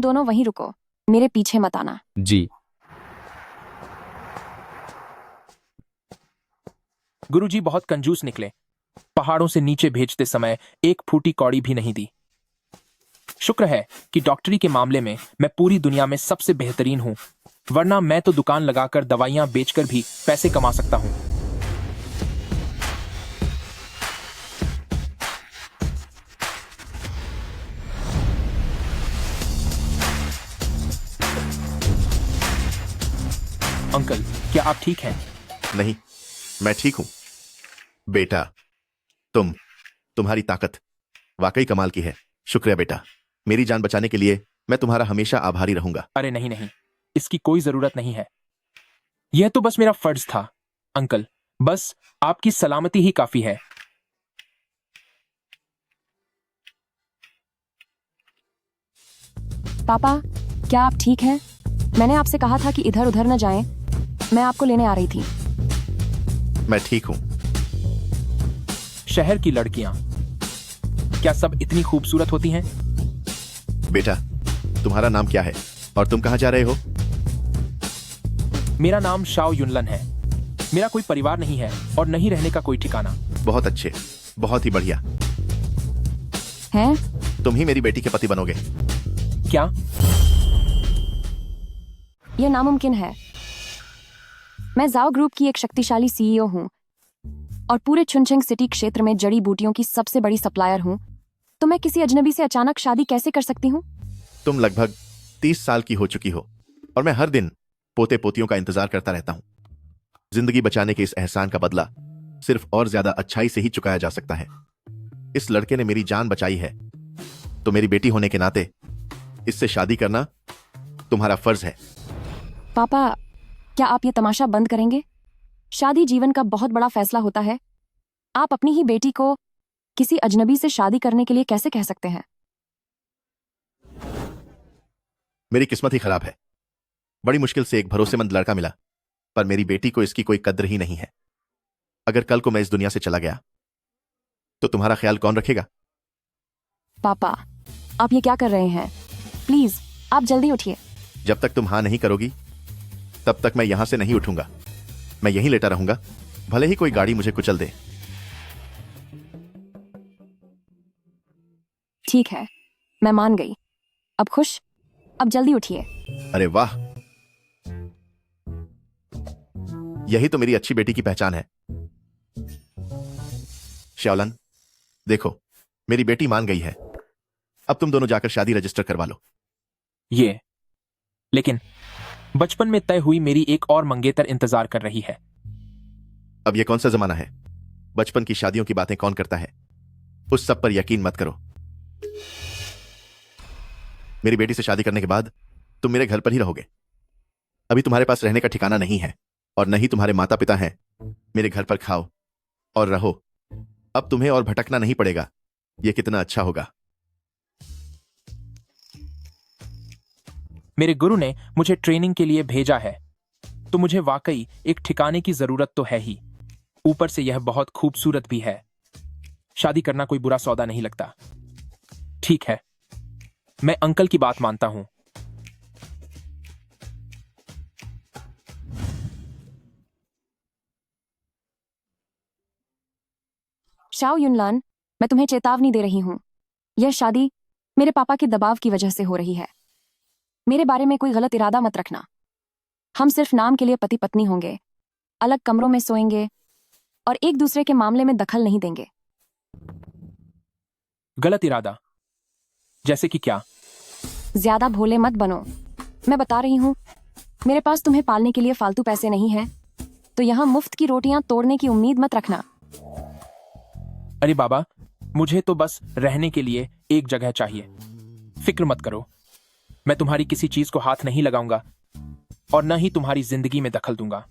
दोनों वहीं रुको, मेरे पीछे मत आना। जी। गुरुजी बहुत कंजूस निकले। पहाड़ों से नीचे भेजते समय एक फूटी कौड़ी भी नहीं दी। शुक्र है कि डॉक्टरी के मामले में मैं पूरी दुनिया में सबसे बेहतरीन हूं, वरना मैं तो दुकान लगाकर दवाइयां बेचकर भी पैसे कमा सकता हूं। अंकल, क्या आप ठीक हैं? नहीं, मैं ठीक हूं। बेटा, तुम्हारी ताकत वाकई कमाल की है। शुक्रिया बेटा, मेरी जान बचाने के लिए मैं तुम्हारा हमेशा आभारी रहूंगा। अरे नहीं नहीं, इसकी कोई जरूरत नहीं है। यह तो बस मेरा फर्ज था। अंकल, बस आपकी सलामती ही काफी है। पापा, क्या आप ठीक हैं? मैंने आपसे कहा था कि इधर उधर न जाएं। मैं आपको लेने आ रही थी। मैं ठीक हूं। शहर की लड़कियां क्या सब इतनी खूबसूरत होती हैं? बेटा, तुम्हारा नाम क्या है और तुम कहां जा रहे हो? मेरा नाम शाओ युनलन है। मेरा कोई परिवार नहीं है और नहीं रहने का कोई ठिकाना। बहुत अच्छे, बहुत ही बढ़िया। हैं? तुम ही मेरी बेटी के पति बनोगे। क्या? यह नामुमकिन है। मैं जाओ ग्रुप की एक शक्तिशाली सीईओ हूं और पूरे चुनचेंग सिटी क्षेत्र में जड़ी बूटियों की सबसे बड़ी सप्लायर हूं। तो मैं किसी अजनबी से अचानक शादी कैसे कर सकती हूं? तुम लगभग 30 साल की हो चुकी हो और मैं हर दिन पोते पोतियों का इंतजार करता रहता हूं। जिंदगी बचाने के इस एहसान का बदला सिर्फ और ज्यादा अच्छाई से ही चुकाया जा सकता है। इस लड़के ने मेरी जान बचाई है, तो मेरी बेटी होने के नाते इससे शादी करना तुम्हारा फर्ज है। पापा, क्या आप ये तमाशा बंद करेंगे? शादी जीवन का बहुत बड़ा फैसला होता है। आप अपनी ही बेटी को किसी अजनबी से शादी करने के लिए कैसे कह सकते हैं? मेरी किस्मत ही खराब है। बड़ी मुश्किल से एक भरोसेमंद लड़का मिला, पर मेरी बेटी को इसकी कोई कद्र ही नहीं है। अगर कल को मैं इस दुनिया से चला गया तो तुम्हारा ख्याल कौन रखेगा? पापा, आप ये क्या कर रहे हैं? प्लीज, आप जल्दी उठिए। जब तक तुम हां नहीं करोगी तब तक मैं यहां से नहीं उठूंगा। मैं यहीं लेटा रहूंगा, भले ही कोई गाड़ी मुझे कुचल दे। ठीक है, मैं मान गई। अब खुश? अब जल्दी उठिए। अरे वाह, यही तो मेरी अच्छी बेटी की पहचान है। श्याओलन, देखो, मेरी बेटी मान गई है। अब तुम दोनों जाकर शादी रजिस्टर करवा लो। लेकिन बचपन में तय हुई मेरी एक और मंगेतर इंतजार कर रही है। अब यह कौन सा जमाना है? बचपन की शादियों की बातें कौन करता है? उस सब पर यकीन मत करो। मेरी बेटी से शादी करने के बाद तुम मेरे घर पर ही रहोगे। अभी तुम्हारे पास रहने का ठिकाना नहीं है और न ही तुम्हारे माता पिता हैं। मेरे घर पर खाओ और रहो। अब तुम्हें और भटकना नहीं पड़ेगा। यह कितना अच्छा होगा। मेरे गुरु ने मुझे ट्रेनिंग के लिए भेजा है, तो मुझे वाकई एक ठिकाने की जरूरत तो है ही। ऊपर से यह बहुत खूबसूरत भी है। शादी करना कोई बुरा सौदा नहीं लगता। ठीक है, मैं अंकल की बात मानता हूं। शाओ युनलान, मैं तुम्हें चेतावनी दे रही हूं। यह शादी मेरे पापा के दबाव की वजह से हो रही है। मेरे बारे में कोई गलत इरादा मत रखना। हम सिर्फ नाम के लिए पति पत्नी होंगे, अलग कमरों में सोएंगे और एक दूसरे के मामले में दखल नहीं देंगे। गलत इरादा? जैसे कि क्या? ज्यादा भोले मत बनो। मैं बता रही हूं, मेरे पास तुम्हें पालने के लिए फालतू पैसे नहीं हैं, तो यहां मुफ्त की रोटियां तोड़ने की उम्मीद मत रखना। अरे बाबा, मुझे तो बस रहने के लिए एक जगह चाहिए। फिक्र मत करो, मैं तुम्हारी किसी चीज को हाथ नहीं लगाऊंगा और न ही तुम्हारी जिंदगी में दखल दूंगा।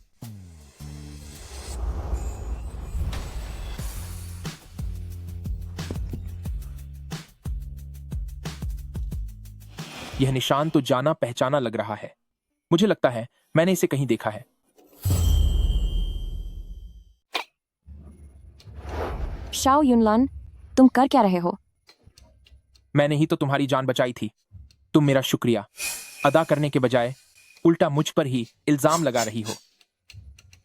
यह निशान तो जाना पहचाना लग रहा है। मुझे लगता है मैंने इसे कहीं देखा है। शाओ युनलान, तुम कर क्या रहे हो? मैंने ही तो तुम्हारी जान बचाई थी। तुम मेरा शुक्रिया अदा करने के बजाय उल्टा मुझ पर ही इल्जाम लगा रही हो।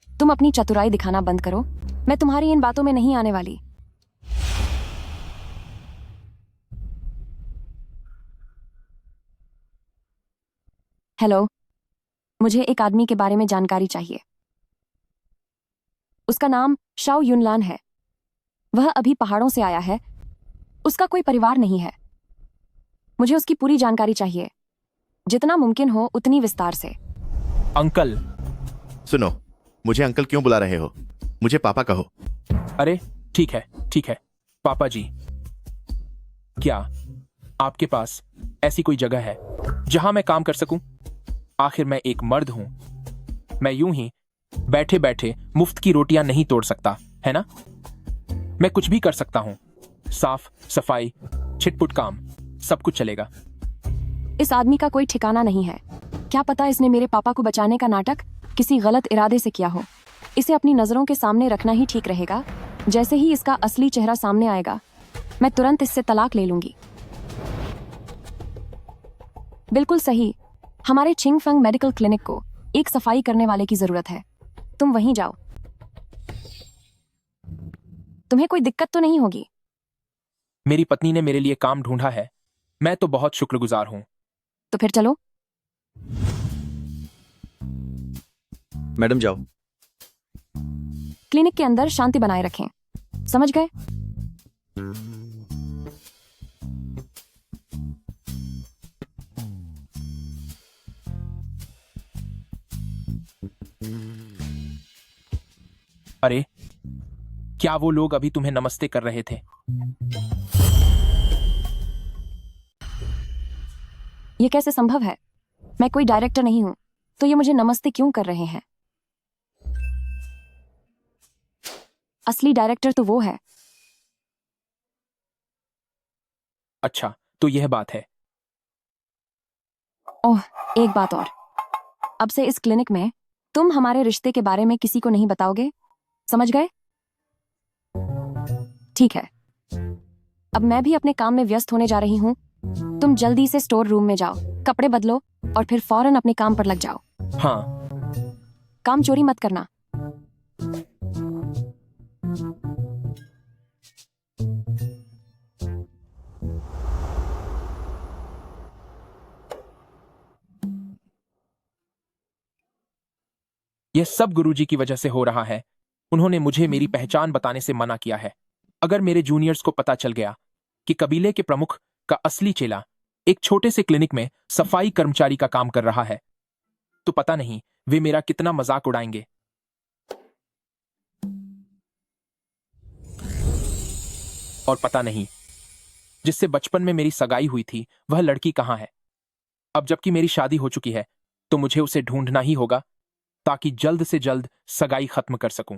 तुम अपनी चतुराई दिखाना बंद करो। मैं तुम्हारी इन बातों में नहीं आने वाली। हेलो, मुझे एक आदमी के बारे में जानकारी चाहिए। उसका नाम शाओ युनलान है। वह अभी पहाड़ों से आया है। उसका कोई परिवार नहीं है। मुझे उसकी पूरी जानकारी चाहिए, जितना मुमकिन हो उतनी विस्तार से। अंकल। सुनो, मुझे अंकल क्यों बुला रहे हो? मुझे पापा कहो। अरे ठीक है पापा जी। क्या आपके पास ऐसी कोई जगह है जहां मैं काम कर सकूं? आखिर मैं एक मर्द हूं। मैं यूं ही बैठे बैठे मुफ्त की रोटियां नहीं तोड़ सकता, है ना? मैं कुछ भी कर सकता हूं। साफ सफाई, छिटपुट काम, सब कुछ चलेगा। इस आदमी का कोई ठिकाना नहीं है। क्या पता इसने मेरे पापा को बचाने का नाटक किसी गलत इरादे से किया हो। इसे अपनी नजरों के सामने रखना ही ठीक रहेगा। जैसे ही इसका असली चेहरा सामने आएगा, मैं तुरंत इससे तलाक ले लूंगी। बिल्कुल सही। हमारे छिंगफंग मेडिकल क्लिनिक को एक सफाई करने वाले की जरूरत है। तुम वहीं जाओ। तुम्हें कोई दिक्कत तो नहीं होगी? मेरी पत्नी ने मेरे लिए काम ढूंढा है। मैं तो बहुत शुक्रगुजार हूं। तो फिर चलो। मैडम जाओ। क्लिनिक के अंदर शांति बनाए रखें। समझ गए? अरे क्या वो लोग अभी तुम्हें नमस्ते कर रहे थे? ये कैसे संभव है? मैं कोई डायरेक्टर नहीं हूं, तो ये मुझे नमस्ते क्यों कर रहे हैं? असली डायरेक्टर तो वो है। अच्छा, तो यह बात है। ओह, एक बात और। अब से इस क्लिनिक में तुम हमारे रिश्ते के बारे में किसी को नहीं बताओगे। समझ गए? ठीक है। अब मैं भी अपने काम में व्यस्त होने जा रही हूं। तुम जल्दी से स्टोर रूम में जाओ, कपड़े बदलो और फिर फौरन अपने काम पर लग जाओ। हाँ। काम चोरी मत करना। यह सब गुरुजी की वजह से हो रहा है। उन्होंने मुझे मेरी पहचान बताने से मना किया है। अगर मेरे जूनियर्स को पता चल गया कि कबीले के प्रमुख का असली चेला एक छोटे से क्लिनिक में सफाई कर्मचारी का काम कर रहा है, तो पता नहीं वे मेरा कितना मजाक उड़ाएंगे। और पता नहीं जिससे बचपन में मेरी सगाई हुई थी वह लड़की कहां है। अब जबकि मेरी शादी हो चुकी है तो मुझे उसे ढूंढना ही होगा, ताकि जल्द से जल्द सगाई खत्म कर सकूं,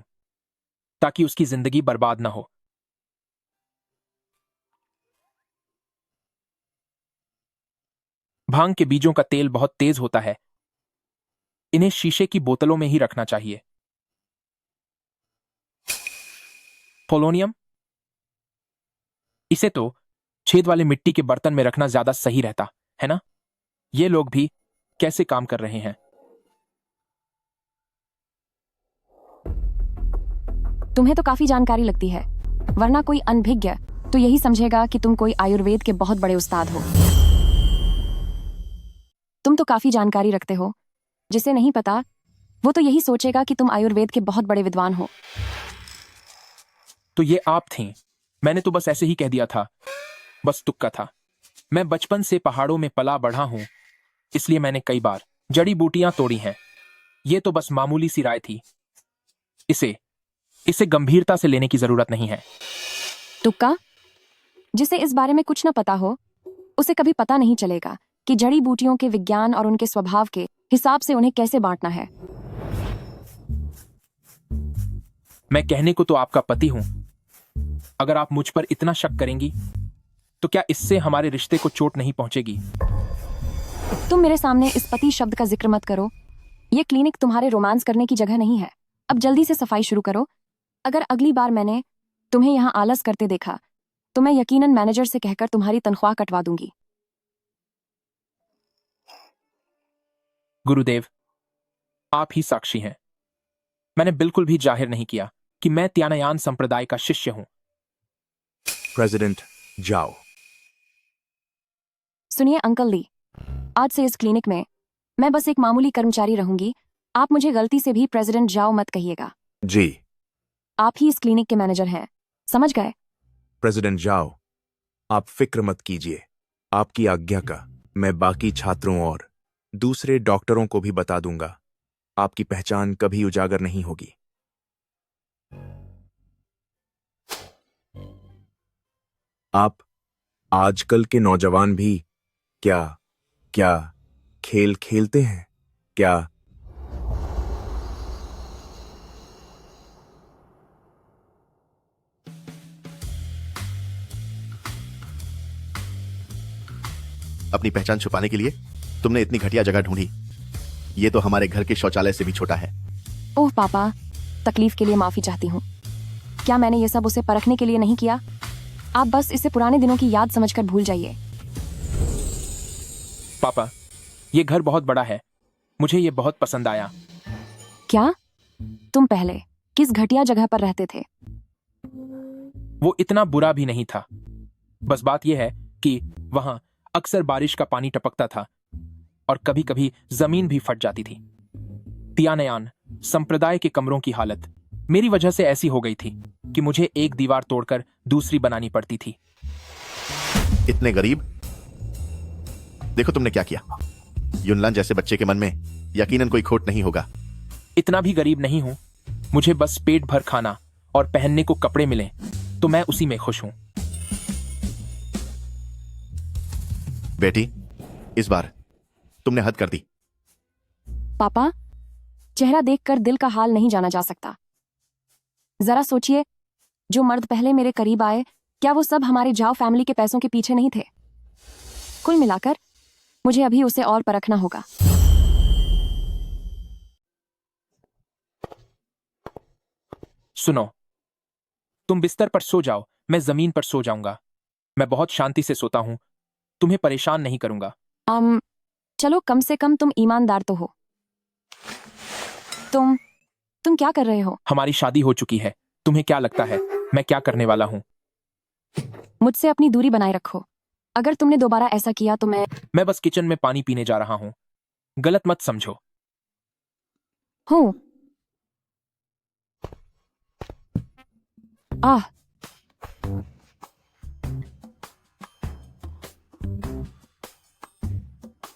ताकि उसकी जिंदगी बर्बाद ना हो। भांग के बीजों का तेल बहुत तेज होता है। इन्हें शीशे की बोतलों में ही रखना चाहिए। पोलोनियम, इसे तो छेद वाले मिट्टी के बर्तन में रखना ज्यादा सही रहता है ना? ये लोग भी कैसे काम कर रहे हैं? तुम्हें तो काफी जानकारी लगती है, वरना कोई अनभिज्ञ तो यही समझेगा कि तुम कोई आयुर्वेद के बहुत बड़े उस्ताद हो। तुम तो काफी जानकारी रखते हो। जिसे नहीं पता वो तो यही सोचेगा कि तुम आयुर्वेद के बहुत बड़े विद्वान हो। तो ये आप थीं। मैंने तो बस ऐसे ही कह दिया था, बस तुक्का था। मैं बचपन से पहाड़ों में पला बढ़ा हूं, इसलिए मैंने कई बार जड़ी बूटियां तोड़ी हैं। ये तो बस मामूली सी राय थी। इसे गंभीरता से लेने की जरूरत नहीं है। तुक्का? जिसे इस बारे में कुछ न पता हो उसे कभी पता नहीं चलेगा कि जड़ी बूटियों के विज्ञान और उनके स्वभाव के हिसाब से उन्हें कैसे बांटना है। मैं कहने को तो आपका पति हूं। अगर आप मुझ पर इतना शक करेंगी तो क्या इससे हमारे रिश्ते को चोट नहीं पहुंचेगी? तुम मेरे सामने इस पति शब्द का जिक्र मत करो। ये क्लिनिक तुम्हारे रोमांस करने की जगह नहीं है। अब जल्दी से सफाई शुरू करो। अगर अगली बार मैंने तुम्हें यहाँ आलस करते देखा तो मैं यकीनन मैनेजर से कहकर तुम्हारी तनख्वाह कटवा दूंगी। गुरुदेव, आप ही साक्षी हैं। मैंने बिल्कुल भी जाहिर नहीं किया कि मैं त्यानयान संप्रदाय का शिष्य हूं। प्रेसिडेंट जाओ। सुनिए अंकल ली, आज से इस क्लिनिक में मैं बस एक मामूली कर्मचारी रहूंगी। आप मुझे गलती से भी प्रेसिडेंट जाओ मत कहिएगा। जी। आप ही इस क्लिनिक के मैनेजर हैं, समझ गए? प्रेसिडेंट जाओ, आप फिक्र मत कीजिए। आपकी आज्ञा का मैं बाकी छात्रों और दूसरे डॉक्टरों को भी बता दूंगा। आपकी पहचान कभी उजागर नहीं होगी। आप आजकल के नौजवान भी क्या क्या खेल खेलते हैं क्या? अपनी पहचान छुपाने के लिए तुमने इतनी घटिया जगह ढूंढी। ये तो हमारे घर के शौचालय से भी छोटा है। ओह पापा, तकलीफ के लिए माफी चाहती हूँ। क्या मैंने ये सब उसे परखने के लिए नहीं किया? आप बस इसे पुराने दिनों की याद समझकर भूल जाइए। पापा, ये घर बहुत बड़ा है, मुझे ये बहुत पसंद आया। क्या तुम पहले किस घटिया जगह पर रहते थे? वो इतना बुरा भी नहीं था। बस बात यह है कि वहां अक्सर बारिश का पानी टपकता था और कभी कभी जमीन भी फट जाती थी। त्यानयान संप्रदाय के कमरों की हालत मेरी वजह से ऐसी हो गई थी कि मुझे एक दीवार तोड़कर दूसरी बनानी पड़ती थी। इतने गरीब? देखो तुमने क्या किया। युनलान जैसे बच्चे के मन में यकीनन कोई खोट नहीं होगा। इतना भी गरीब नहीं हूं। मुझे बस पेट भर खाना और पहनने को कपड़े मिले तो मैं उसी में खुश हूं। बेटी, इस बार तुमने हद कर दी। पापा, चेहरा देखकर दिल का हाल नहीं जाना जा सकता। जरा सोचिए, जो मर्द पहले मेरे करीब आए, क्या वो सब हमारे जाओ फैमिली के पैसों के पीछे नहीं थे? कुल मिलाकर मुझे अभी उसे और परखना होगा। सुनो, तुम बिस्तर पर सो जाओ, मैं जमीन पर सो जाऊंगा। मैं बहुत शांति से सोता हूं, तुम्हें परेशान नहीं करूंगा। चलो, कम से कम तुम ईमानदार तो हो। तुम क्या कर रहे हो? हमारी शादी हो चुकी है, तुम्हें क्या लगता है मैं क्या करने वाला हूं? मुझसे अपनी दूरी बनाए रखो। अगर तुमने दोबारा ऐसा किया तो मैं बस किचन में पानी पीने जा रहा हूं, गलत मत समझो। हूं। आह,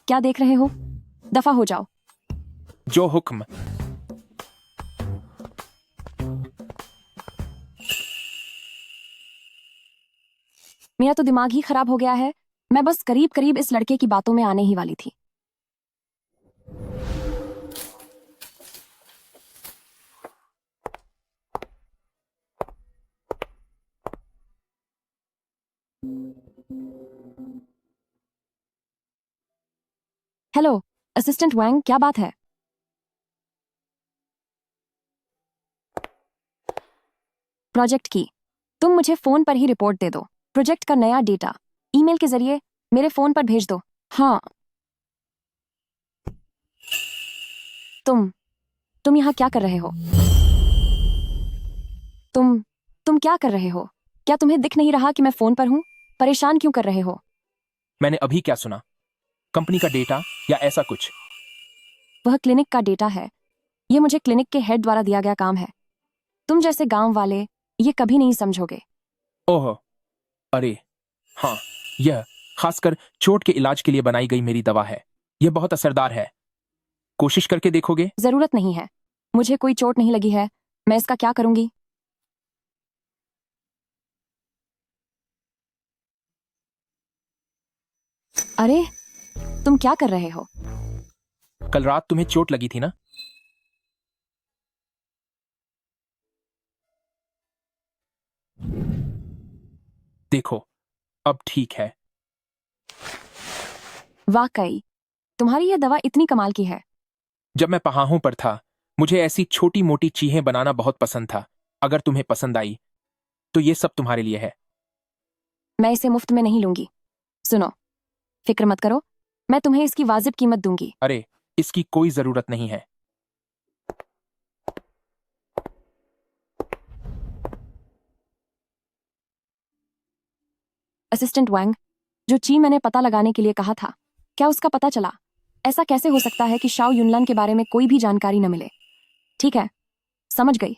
क्या देख रहे हो? दफा हो जाओ। जो हुक्म। मेरा तो दिमाग ही खराब हो गया है। मैं बस करीब करीब इस लड़के की बातों में आने ही वाली थी। हेलो असिस्टेंट वैंग, क्या बात है? प्रोजेक्ट की तुम मुझे फोन पर ही रिपोर्ट दे दो। प्रोजेक्ट का नया डेटा ईमेल के जरिए मेरे फोन पर भेज दो। हाँ। तुम यहाँ क्या कर रहे हो? तुम क्या कर रहे हो? क्या तुम्हें दिख नहीं रहा कि मैं फोन पर हूँ? परेशान क्यों कर रहे हो? मैंने अभी क्या सुना? कंपनी का डेटा या ऐसा कुछ? वह क्लिनिक का डेटा है। ये मुझे क्लिनिक के हेड द्वारा दिया गया काम है। तुम जैसे गांव वाले ये कभी नहीं समझोगे। ओह, अरे हाँ, यह खासकर चोट के इलाज के लिए बनाई गई मेरी दवा है। यह बहुत असरदार है। कोशिश करके देखोगे? जरूरत नहीं है, मुझे कोई चोट नहीं लगी है। मैं इसका क्या करूंगी? अरे, तुम क्या कर रहे हो? कल रात तुम्हें चोट लगी थी ना? देखो, अब ठीक है। वाकई तुम्हारी यह दवा इतनी कमाल की है। जब मैं पहाड़ों पर था, मुझे ऐसी छोटी मोटी चीजें बनाना बहुत पसंद था। अगर तुम्हें पसंद आई तो ये सब तुम्हारे लिए है। मैं इसे मुफ्त में नहीं लूंगी। सुनो, फिक्र मत करो, मैं तुम्हें इसकी वाजिब कीमत दूंगी। अरे, इसकी कोई जरूरत नहीं है। असिस्टेंट वांग, जो ची मैंने पता लगाने के लिए कहा था, क्या उसका पता चला? ऐसा कैसे हो सकता है कि शाओ युनलन के बारे में कोई भी जानकारी न मिले? ठीक है, समझ गई।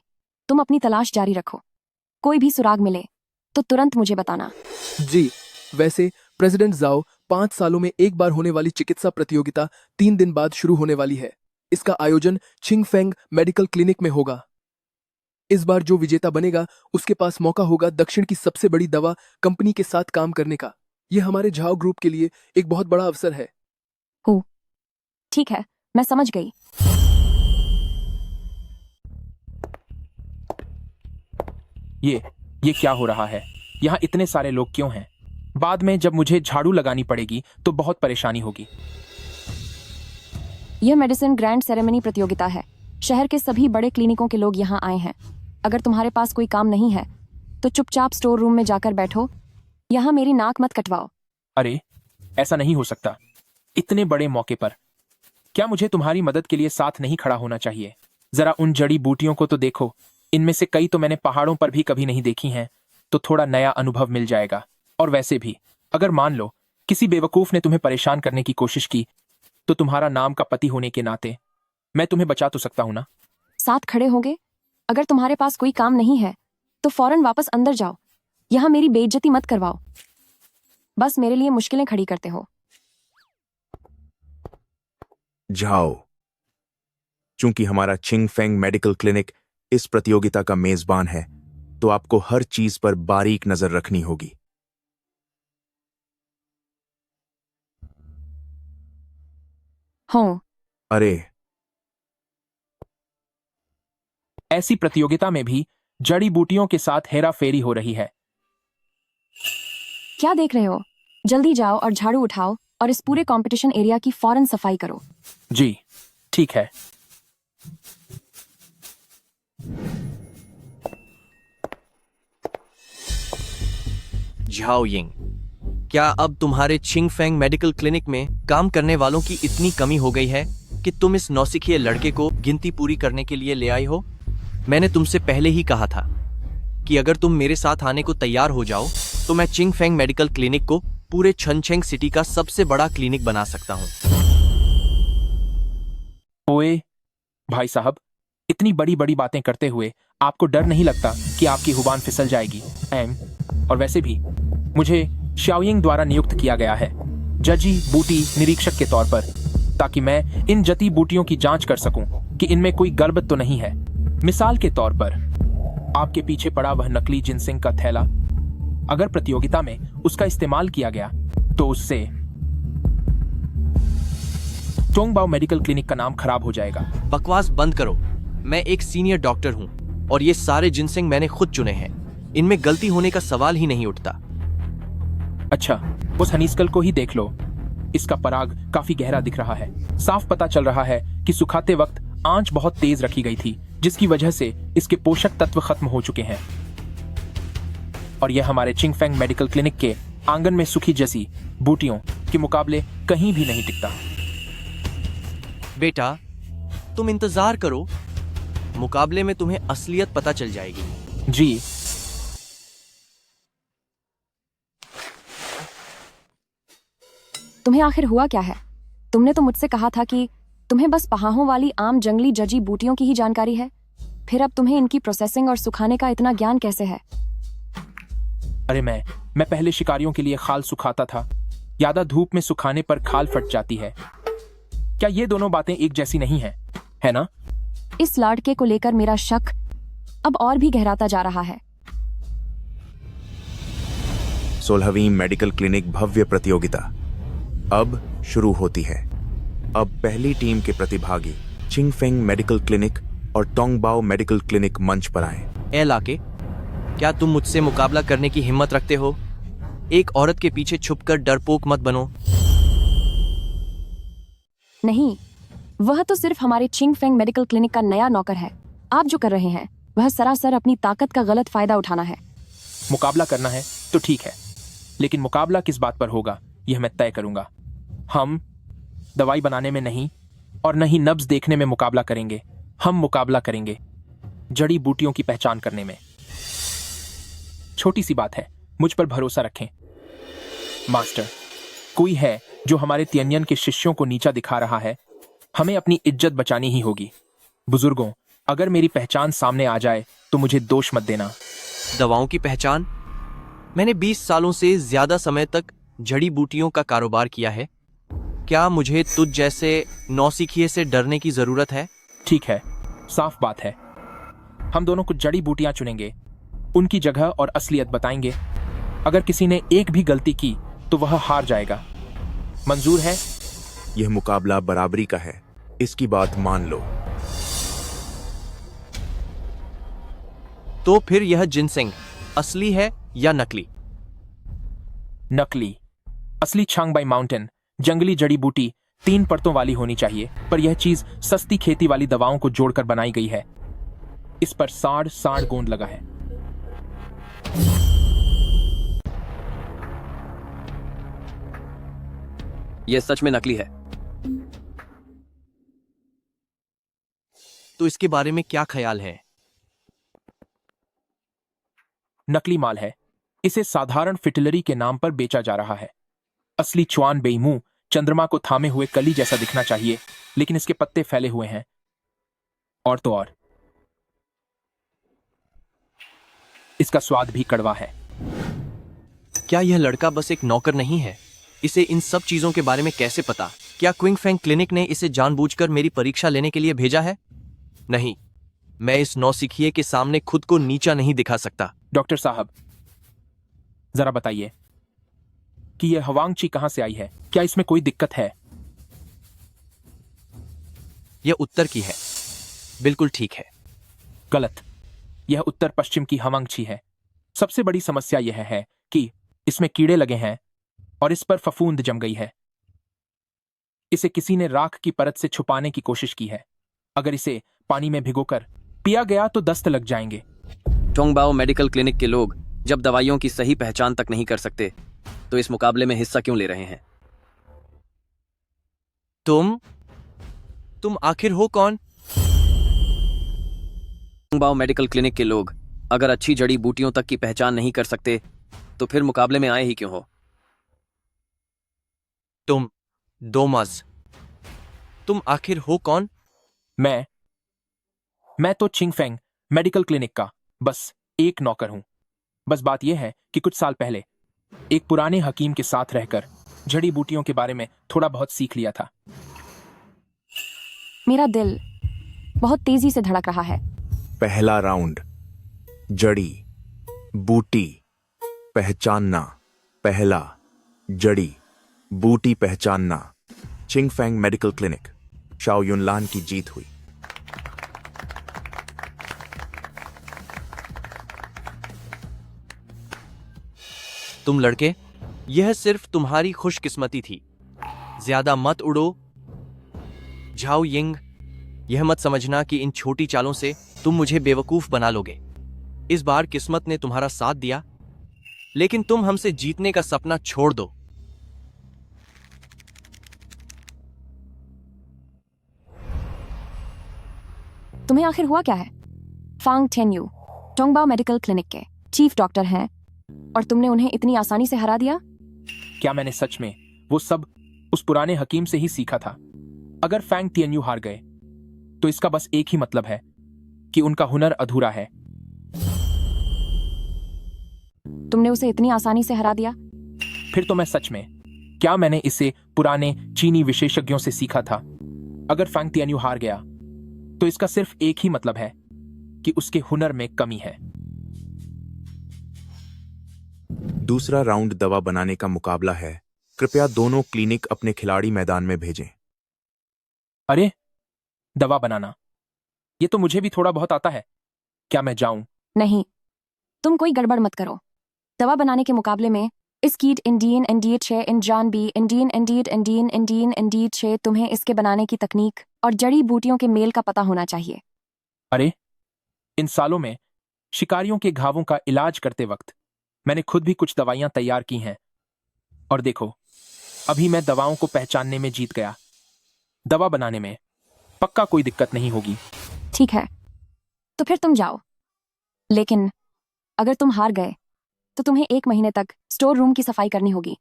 तुम अपनी तलाश जारी रखो। कोई भी सुराग मिले तो तुरंत मुझे बताना। जी, वैसे प्रेसिडेंट जाओ 5 सालों में एक बार होने वाली चिकित्सा प्रतियोगिता 3 दिन बाद शुरू होने वाली है। इसका आयोजन छिंगफेंग मेडिकल क्लिनिक में होगा। इस बार जो विजेता बनेगा उसके पास मौका होगा दक्षिण की सबसे बड़ी दवा कंपनी के साथ काम करने का। यह हमारे झाओ ग्रुप के लिए एक बहुत बड़ा अवसर है। ठीक है, मैं समझ गई। ये क्या हो रहा है? यहाँ इतने सारे लोग क्यों हैं? बाद में जब मुझे झाड़ू लगानी पड़ेगी तो बहुत परेशानी होगी। यह मेडिसिन ग्रैंड सेरेमनी प्रतियोगिता है। शहर के सभी बड़े क्लिनिकों के लोग यहाँ आए हैं। अगर तुम्हारे पास कोई काम नहीं है तो चुपचाप स्टोर रूम में जाकर बैठो। यहाँ मेरी नाक मत कटवाओ। अरे, ऐसा नहीं हो सकता। इतने बड़े मौके पर क्या मुझे तुम्हारी मदद के लिए साथ नहीं खड़ा होना चाहिए? जरा उन जड़ी बूटियों को तो देखो। इनमें से कई तो मैंने पहाड़ों पर भी कभी नहीं देखी हैं, तो थोड़ा नया अनुभव मिल जाएगा। और वैसे भी अगर मान लो किसी बेवकूफ ने तुम्हें परेशान करने की कोशिश की, तो तुम्हारा नाम का पति होने के नाते मैं तुम्हें बचा तो सकता हूं ना? साथ खड़े होंगे? अगर तुम्हारे पास कोई काम नहीं है तो फौरन वापस अंदर जाओ। यहाँ मेरी बेइज्जती मत करवाओ। बस मेरे लिए मुश्किलें खड़ी करते हो। झाओ, चूंकि हमारा छिंगफेंग मेडिकल क्लिनिक इस प्रतियोगिता का मेजबान है, तो आपको हर चीज पर बारीक नजर रखनी होगी। हो, अरे, ऐसी प्रतियोगिता में भी जड़ी बूटियों के साथ हेरा फेरी हो रही है। क्या देख रहे हो? जल्दी जाओ और झाड़ू उठाओ और इस पूरे कंपटीशन एरिया की फौरन सफाई करो। जी, ठीक है। झाओ यिंग, क्या अब तुम्हारे छिंगफेंग मेडिकल क्लिनिक में काम करने वालों की इतनी कमी हो गई है कि तुम इस नौसिखिए लड़के को गिनती पूरी करने के लिए ले आई हो? मैंने तुमसे पहले ही कहा था कि अगर तुम मेरे साथ आने को तैयार हो जाओ तो मैं छिंगफेंग मेडिकल क्लिनिक को पूरे छनछेंग सिटी का सबसे बड़ा क्लिनिक बना सकता हूँ। ओए भाई साहब, इतनी बड़ी बड़ी बातें करते हुए आपको डर नहीं लगता कि आपकी जुबान फिसल जाएगी? और वैसे भी मुझे शाओयिंग द्वारा नियुक्त किया गया है जजी बूटी निरीक्षक के तौर पर, ताकि मैं इन जती बूटियों की जांच कर सकूं कि इनमें कोई गड़बड़ तो नहीं है। मिसाल के तौर पर आपके पीछे पड़ा वह नकली जिनसिंग का थैला, अगर प्रतियोगिता में उसका इस्तेमाल किया गया तो उससे टोंगबाओ मेडिकल क्लिनिक का नाम खराब हो जाएगा। बकवास बंद करो। मैं एक सीनियर डॉक्टर हूँ और ये सारे जिनसिंग मैंने खुद चुने हैं। इनमें गलती होने का सवाल ही नहीं उठता। अच्छा, उस हनीस्कल को ही देख लो। इसका पराग काफी गहरा दिख रहा है। साफ पता चल रहा है कि सुखाते वक्त आंच बहुत तेज रखी गई थी, जिसकी वजह से इसके पोषक तत्व खत्म हो चुके हैं। और यह हमारे छिंगफेंग मेडिकल क्लिनिक के आंगन में सूखी जैसी बूटियों के मुकाबले कहीं भी नहीं टिकता। बेटा, तुम इंतजार करो, मुकाबले में तुम्हें असलियत पता चल जाएगी। जी, तुम्हें आखिर हुआ क्या है? तुमने तो मुझसे कहा था कि तुम्हें बस पहाहों वाली आम जंगली जजी बूटियों की ही जानकारी है। फिर अब तुम्हें इनकी प्रोसेसिंग और सुखाने का इतना ज्ञान कैसे है? अरे मैं पहले शिकारियों के लिए खाल सुखाता था। ज्यादा धूप में सुखाने पर खाल फट जाती है। क्या ये दोनों बातें एक जैसी नहीं है, है ना? इस लड़के को लेकर मेरा शक अब और भी गहराता जा रहा है। 16वीं मेडिकल क्लिनिक भव्य प्रतियोगिता अब शुरू होती है। अब पहली टीम के प्रतिभागी छिंगफेंग मेडिकल क्लिनिक और टोंगबाओ मेडिकल क्लिनिक मंच पर आए। ए लाके, क्या तुम मुझसे मुकाबला करने की हिम्मत रखते हो? एक औरत के पीछे छुपकर डरपोक मत बनो। नहीं, वह तो सिर्फ हमारे छिंगफेंग मेडिकल क्लिनिक का नया नौकर है। आप जो कर रहे हैं वह सरासर अपनी ताकत का गलत फायदा उठाना है। मुकाबला करना है तो ठीक है, लेकिन मुकाबला किस बात पर होगा यह मैं तय करूंगा। हम दवाई बनाने में नहीं, और न ही नब्ज देखने में मुकाबला करेंगे। हम मुकाबला करेंगे जड़ी बूटियों की पहचान करने में। छोटी सी बात है, मुझ पर भरोसा रखें। मास्टर, कोई है जो हमारे तियन्यन के शिष्यों को नीचा दिखा रहा है। हमें अपनी इज्जत बचानी ही होगी। बुजुर्गों, अगर मेरी पहचान सामने आ जाए तो मुझे दोष मत देना। दवाओं की पहचान? मैंने 20 सालों से ज्यादा समय तक जड़ी बूटियों का कारोबार किया है। क्या मुझे तुझ जैसे नौसिखिए से डरने की जरूरत है? ठीक है, साफ बात है। हम दोनों कुछ जड़ी बूटियां चुनेंगे, उनकी जगह और असलियत बताएंगे। अगर किसी ने एक भी गलती की तो वह हार जाएगा। मंजूर है? यह मुकाबला बराबरी का है, इसकी बात मान लो। तो फिर यह जिनसेंग असली है या नकली? नकली। असली छांगबाई माउंटेन जंगली जड़ी बूटी 3 परतों वाली होनी चाहिए, पर यह चीज सस्ती खेती वाली दवाओं को जोड़कर बनाई गई है। इस पर साड़ साड़ गोंद लगा है। यह सच में नकली है। तो इसके बारे में क्या ख्याल है? नकली माल है। इसे साधारण फिटलरी के नाम पर बेचा जा रहा है। असली च्वान बेईमू चंद्रमा को थामे हुए कली जैसा दिखना चाहिए, लेकिन इसके पत्ते फैले हुए हैं। और तो और इसका स्वाद भी कड़वा है। क्या यह लड़का बस एक नौकर नहीं है? इसे इन सब चीजों के बारे में कैसे पता? क्या क्विंगफेंग क्लिनिक ने इसे जानबूझकर मेरी परीक्षा लेने के लिए भेजा है? नहीं, मैं इस नौसिखिए के सामने खुद को नीचा नहीं दिखा सकता। डॉक्टर साहब, जरा बताइए कि यह हवांगची कहां से आई है? क्या इसमें कोई दिक्कत है? यह उत्तर की है। बिल्कुल ठीक है। गलत। यह उत्तर पश्चिम की हवांगची है। सबसे बड़ी समस्या यह है कि इसमें कीड़े लगे हैं और इस पर फफूंद जम गई है। इसे किसी ने राख की परत से छुपाने की कोशिश की है। अगर इसे पानी में भिगोकर पिया गया तो दस्त लग जाएंगे। टोंगबाओ मेडिकल क्लिनिक के लोग जब दवाइयों की सही पहचान तक नहीं कर सकते तो इस मुकाबले में हिस्सा क्यों ले रहे हैं? तुम आखिर हो कौन? टोंगबाओ मेडिकल क्लिनिक के लोग अगर अच्छी जड़ी बूटियों तक की पहचान नहीं कर सकते तो फिर मुकाबले में आए ही क्यों हो? तुम दोमस, तुम आखिर हो कौन? मैं तो चिंगफेंग मेडिकल क्लिनिक का बस एक नौकर हूं। बस बात यह है कि कुछ साल पहले एक पुराने हकीम के साथ रहकर जड़ी बूटियों के बारे में थोड़ा बहुत सीख लिया था। मेरा दिल बहुत तेजी से धड़क रहा है। पहला राउंड, जड़ी बूटी पहचानना। पहला, जड़ी बूटी पहचानना। चिंगफेंग मेडिकल क्लिनिक, शाओ युनलान की जीत हुई। तुम लड़के, यह सिर्फ तुम्हारी खुशकिस्मती थी। ज्यादा मत उड़ो झाओ यिंग। यह मत समझना कि इन छोटी चालों से तुम मुझे बेवकूफ बना लोगे। इस बार किस्मत ने तुम्हारा साथ दिया, लेकिन तुम हमसे जीतने का सपना छोड़ दो। तुम्हें आखिर हुआ क्या है? फांग टेन्यू टोंगबाओ मेडिकल क्लिनिक के चीफ डॉक्टर हैं और तुमने उन्हें इतनी आसानी से हरा दिया? क्या मैंने सच में वो सब उस पुराने हकीम से ही सीखा था? अगर फैंग तियन्यू हार गए तो इसका बस एक ही मतलब है कि उनका हुनर अधूरा है। तुमने उसे इतनी आसानी से हरा दिया? फिर तो मैं सच में, क्या मैंने इसे पुराने चीनी विशेषज्ञों से सीखा था? अगर फैंग तियन्यू हार गया तो इसका सिर्फ एक ही मतलब है कि उसके हुनर में कमी है। दूसरा राउंड दवा बनाने का मुकाबला है। कृपया दोनों क्लिनिक अपने खिलाड़ी मैदान में भेजें। अरे, दवा बनाना, ये तो मुझे भी थोड़ा बहुत आता है। क्या मैं जाऊं? नहीं, तुम कोई गड़बड़ मत करो। दवा बनाने के मुकाबले में इस कीट इंडियन इंडीड 6 इंजान बी इंडियन इंडीड 6 तुम्हें इसके बनाने की तकनीक और जड़ी बूटियों के मेल का पता होना चाहिए। अरे, इन सालों में शिकारियों के घावों का इलाज करते वक्त मैंने खुद भी कुछ दवाइयां तैयार की हैं। और देखो, अभी मैं दवाओं को पहचानने में जीत गया। दवा बनाने में पक्का कोई दिक्कत नहीं होगी। ठीक है, तो फिर तुम जाओ। लेकिन अगर तुम हार गए तो तुम्हें 1 महीने तक स्टोर रूम की सफाई करनी होगी।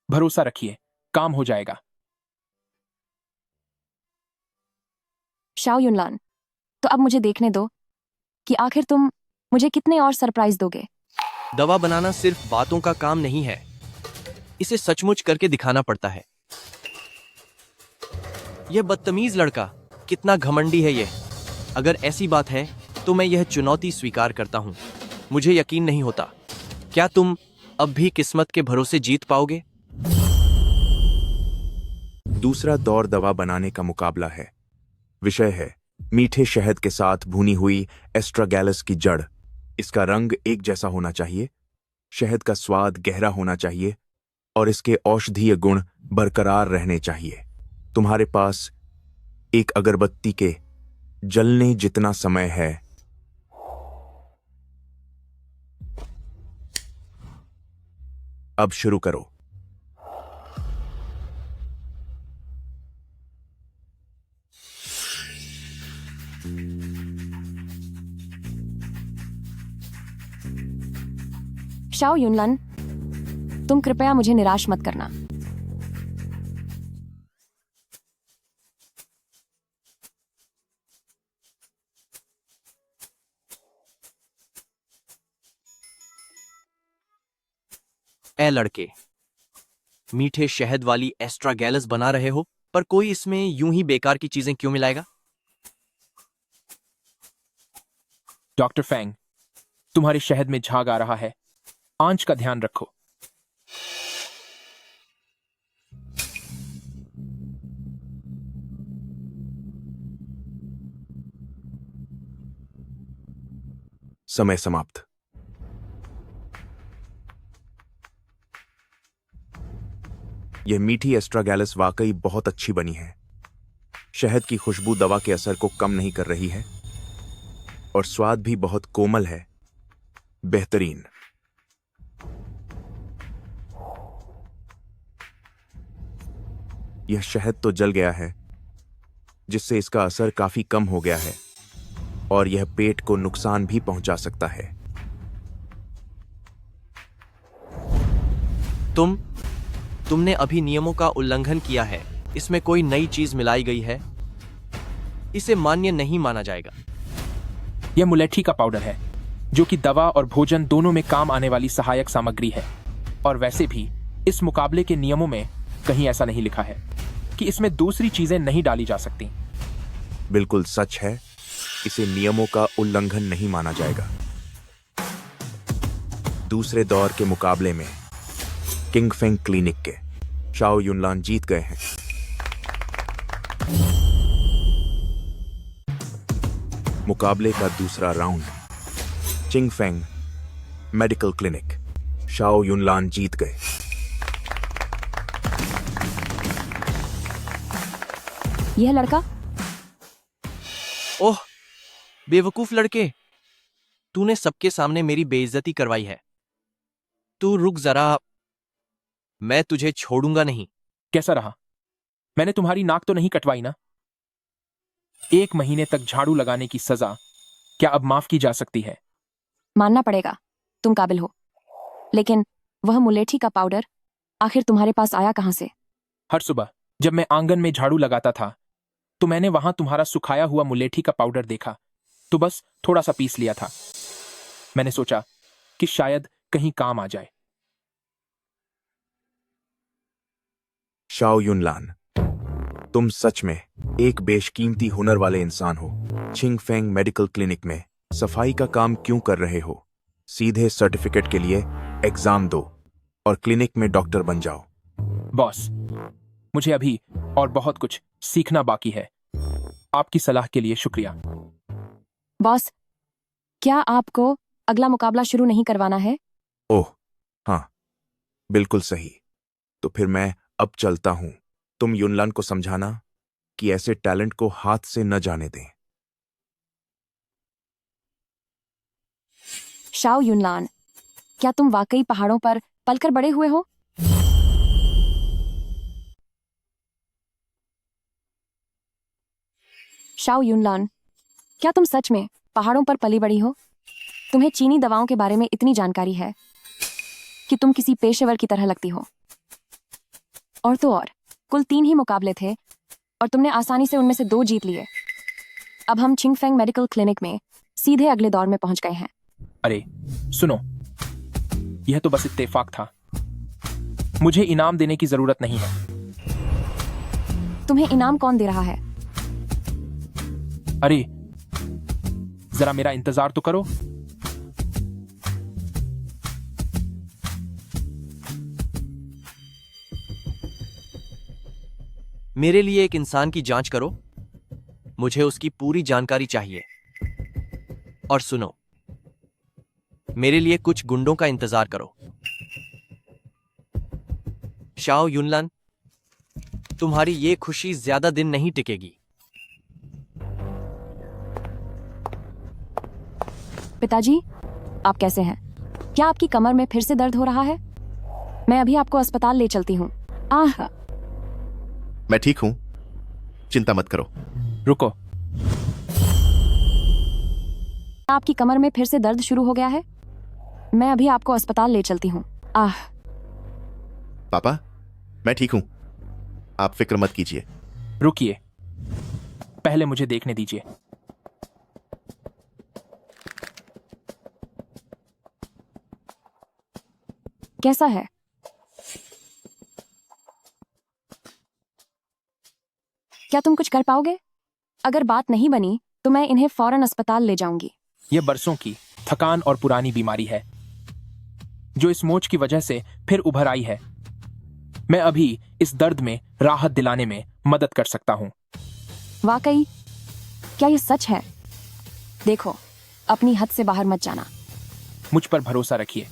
भरोसा रखिए, काम हो जाएगा। शाओ युनलान, तो अब मुझे देखने दो कि आखिर तुम मुझे कितने और सरप्राइज दोगे। दवा बनाना सिर्फ बातों का काम नहीं है, इसे सचमुच करके दिखाना पड़ता है। यह बदतमीज लड़का कितना घमंडी है ये। अगर ऐसी बात है तो मैं यह चुनौती स्वीकार करता हूं। मुझे यकीन नहीं होता, क्या तुम अब भी किस्मत के भरोसे जीत पाओगे? दूसरा दौर दवा बनाने का मुकाबला है। विषय है मीठे शहद के साथ भुनी हुई एस्ट्रागैलस की जड़। इसका रंग एक जैसा होना चाहिए, शहद का स्वाद गहरा होना चाहिए और इसके औषधीय गुण बरकरार रहने चाहिए। तुम्हारे पास एक अगरबत्ती के जलने जितना समय है। अब शुरू करो। शाओ युनलन, तुम कृपया मुझे निराश मत करना। ए लड़के, मीठे शहद वाली एस्ट्रागैलस बना रहे हो, पर कोई इसमें यूं ही बेकार की चीजें क्यों मिलाएगा? डॉक्टर फैंग, तुम्हारे शहद में झाग आ रहा है, आंच का ध्यान रखो। समय समाप्त। यह मीठी एस्ट्रागैलस वाकई बहुत अच्छी बनी है। शहद की खुशबू दवा के असर को कम नहीं कर रही है और स्वाद भी बहुत कोमल है। बेहतरीन। यह शहद तो जल गया है, जिससे इसका असर काफी कम हो गया है और यह पेट को नुकसान भी पहुंचा सकता है। तुमने अभी नियमों का उल्लंघन किया है। इसमें कोई नई चीज मिलाई गई है, इसे मान्य नहीं माना जाएगा। यह मुलेठी का पाउडर है, जो कि दवा और भोजन दोनों में काम आने वाली सहायक सामग्री है। और वैसे भी इस मुकाबले के नियमों में कहीं ऐसा नहीं लिखा है कि इसमें दूसरी चीजें नहीं डाली जा सकती। बिल्कुल सच है, इसे नियमों का उल्लंघन नहीं माना जाएगा। दूसरे दौर के मुकाबले में किंग फेंग क्लिनिक के शाओ युनलान जीत गए हैं। मुकाबले का दूसरा round. Qing Feng medical clinic, Shao Yunlan जीत गए। यह लड़का, ओह बेवकूफ लड़के, तूने सबके सामने मेरी बेइज्जती करवाई है। तू रुक जरा, मैं तुझे छोड़ूंगा नहीं। कैसा रहा? मैंने तुम्हारी नाक तो नहीं कटवाई ना? 1 महीने तक झाड़ू लगाने की सजा क्या अब माफ की जा सकती है? मानना पड़ेगा, तुम काबिल हो। लेकिन वह मुलेठी का पाउडर आखिर तुम्हारे पास आया कहां से? हर सुबह जब मैं आंगन में झाड़ू लगाता था तो मैंने वहां तुम्हारा सुखाया हुआ मुलेठी का पाउडर देखा, तो बस थोड़ा सा पीस लिया था। मैंने सोचा कि शायद कहीं काम आ जाए। शाओ युनलान, तुम सच में एक बेशकीमती हुनर वाले इंसान हो। चिंग फेंग मेडिकल क्लिनिक में सफाई का काम क्यों कर रहे हो? सीधे सर्टिफिकेट के लिए एग्जाम दो और क्लिनिक में डॉक्टर बन जाओ। बॉस, मुझे अभी और बहुत कुछ सीखना बाकी है। आपकी सलाह के लिए शुक्रिया। बॉस, क्या आपको अगला मुकाबला शुरू नहीं करवाना है? ओह हाँ, बिल्कुल सही। तो फिर मैं अब चलता हूं। तुम युनलान को समझाना कि ऐसे टैलेंट को हाथ से न जाने दें। शाओ युनलान, क्या तुम वाकई पहाड़ों पर पलकर बड़े हुए हो? शाओ युनलान, क्या तुम सच में पहाड़ों पर पली बड़ी हो? तुम्हें चीनी दवाओं के बारे में इतनी जानकारी है कि तुम किसी पेशेवर की तरह लगती हो। और तो और, कुल 3 ही मुकाबले थे और तुमने आसानी से उनमें से 2 जीत लिए। अब हम चिंगफेंग मेडिकल क्लिनिक में सीधे अगले दौर में पहुंच गए हैं। अरे सुनो, यह तो बस इत्तेफाक था। मुझे इनाम देने की जरूरत नहीं है। तुम्हें इनाम कौन दे रहा है? अरे जरा मेरा इंतजार तो करो। मेरे लिए एक इंसान की जांच करो। मुझे उसकी पूरी जानकारी चाहिए। और सुनो, मेरे लिए कुछ गुंडों का इंतजार करो। शाओ युनलान, तुम्हारी ये खुशी ज्यादा दिन नहीं टिकेगी। पिताजी, आप कैसे हैं? क्या आपकी कमर में फिर से दर्द हो रहा है? मैं अभी आपको अस्पताल ले चलती हूँ। आह, मैं ठीक हूं, चिंता मत करो। रुको, आपकी कमर में फिर से दर्द शुरू हो गया है? मैं अभी आपको अस्पताल ले चलती हूँ। आह, पापा, मैं ठीक हूं, आप फिक्र मत कीजिए। रुकिए, पहले मुझे देखने दीजिए। कैसा है? क्या तुम कुछ कर पाओगे? अगर बात नहीं बनी तो मैं इन्हें फौरन अस्पताल ले जाऊंगी। यह बरसों की थकान और पुरानी बीमारी है जो इस मोच की वजह से फिर उभर आई है। मैं अभी इस दर्द में राहत दिलाने में मदद कर सकता हूं। वाकई? क्या ये सच है? देखो, अपनी हद से बाहर मत जाना। मुझ पर भरोसा रखिए,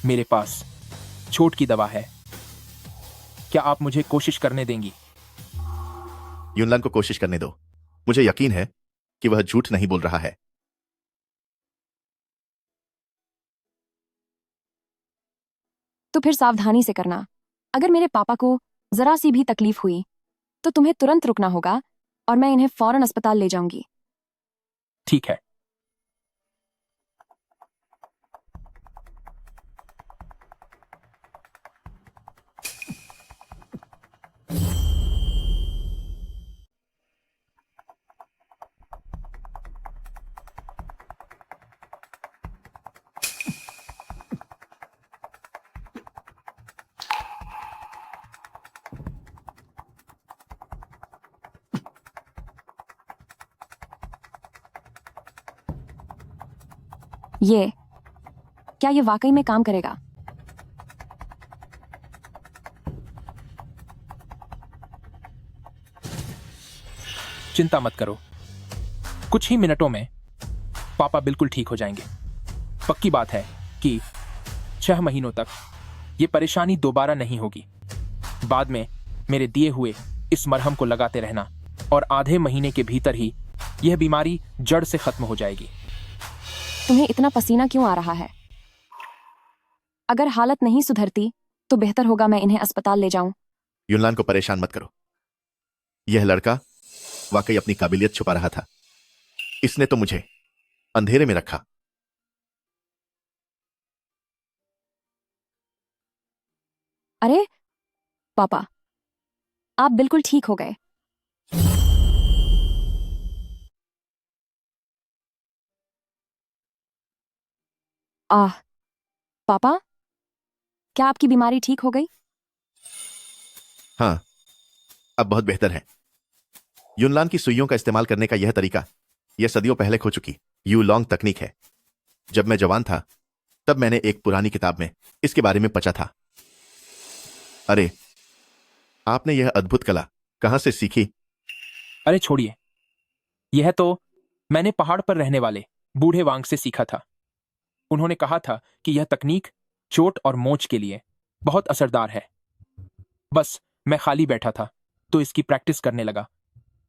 मेरे पास चोट की दवा है। क्या आप मुझे कोशिश करने देंगी? युनलान को कोशिश करने दो। मुझे यकीन है कि वह झूठ नहीं बोल रहा है। तो फिर सावधानी से करना। अगर मेरे पापा को जरा सी भी तकलीफ हुई तो तुम्हें तुरंत रुकना होगा और मैं इन्हें फौरन अस्पताल ले जाऊंगी। ठीक है। क्या ये वाकई में काम करेगा? चिंता मत करो, कुछ ही मिनटों में पापा बिल्कुल ठीक हो जाएंगे। पक्की बात है कि 6 महीनों तक ये परेशानी दोबारा नहीं होगी। बाद में मेरे दिए हुए इस मरहम को लगाते रहना और आधे महीने के भीतर ही यह बीमारी जड़ से खत्म हो जाएगी। तुम्हें इतना पसीना क्यों आ रहा है? अगर हालत नहीं सुधरती तो बेहतर होगा मैं इन्हें अस्पताल ले जाऊं। युनलान को परेशान मत करो। यह लड़का वाकई अपनी काबिलियत छुपा रहा था। इसने तो मुझे अंधेरे में रखा। अरे पापा, आप बिल्कुल ठीक हो गए। पापा, क्या आपकी बीमारी ठीक हो गई? हाँ, अब बहुत बेहतर है। युनलान की सुइयों का इस्तेमाल करने का यह तरीका यह सदियों पहले खो चुकी यू लॉन्ग तकनीक है। जब मैं जवान था तब मैंने एक पुरानी किताब में इसके बारे में पढ़ा था। अरे, आपने यह अद्भुत कला कहां से सीखी? अरे छोड़िए, यह तो मैंने पहाड़ पर रहने वाले बूढ़े वांग से सीखा था। उन्होंने कहा था कि यह तकनीक चोट और मोच के लिए बहुत असरदार है। बस मैं खाली बैठा था तो इसकी प्रैक्टिस करने लगा।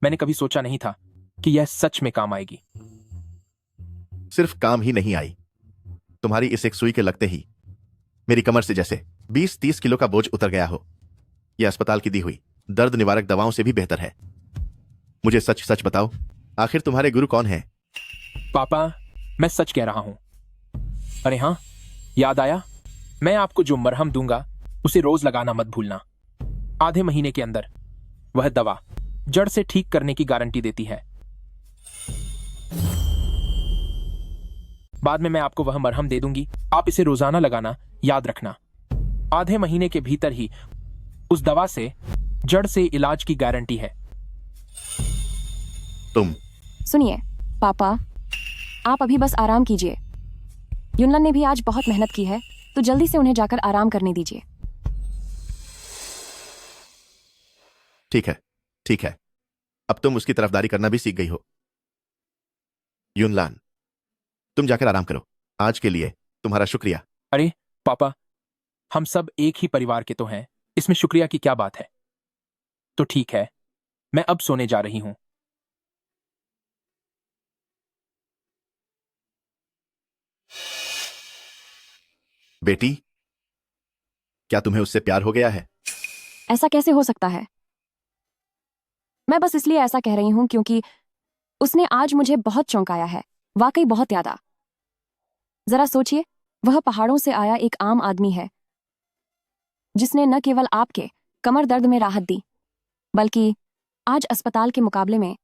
मैंने कभी सोचा नहीं था कि यह सच में काम आएगी। सिर्फ काम ही नहीं आई, तुम्हारी इस एक सुई के लगते ही मेरी कमर से जैसे 20-30 किलो का बोझ उतर गया हो। यह अस्पताल की दी हुई दर्द निवारक दवाओं से भी बेहतर है। मुझे सच सच बताओ, आखिर तुम्हारे गुरु कौन है? पापा, मैं सच कह रहा हूं। अरे हाँ, याद आया, मैं आपको जो मरहम दूंगा उसे रोज लगाना मत भूलना। आधे महीने के अंदर वह दवा जड़ से ठीक करने की गारंटी देती है। बाद में मैं आपको वह मरहम दे दूंगी, आप इसे रोजाना लगाना, याद रखना। आधे महीने के भीतर ही उस दवा से जड़ से इलाज की गारंटी है। तुम सुनिए पापा, आप अभी बस आराम कीजिए। युनलन ने भी आज बहुत मेहनत की है, तो जल्दी से उन्हें जाकर आराम करने दीजिए। ठीक है, ठीक है। अब तुम उसकी तरफदारी करना भी सीख गई हो। युनलान, तुम जाकर आराम करो। आज के लिए तुम्हारा शुक्रिया। अरे पापा, हम सब एक ही परिवार के तो हैं, इसमें शुक्रिया की क्या बात है। तो ठीक है, मैं अब सोने जा रही हूं। बेटी, क्या तुम्हें उससे प्यार हो गया है? ऐसा कैसे हो सकता है? मैं बस इसलिए ऐसा कह रही हूं क्योंकि उसने आज मुझे बहुत चौंकाया है, वाकई बहुत यादा। जरा सोचिए, वह पहाड़ों से आया एक आम आदमी है जिसने न केवल आपके कमर दर्द में राहत दी, बल्कि आज अस्पताल के मुकाबले में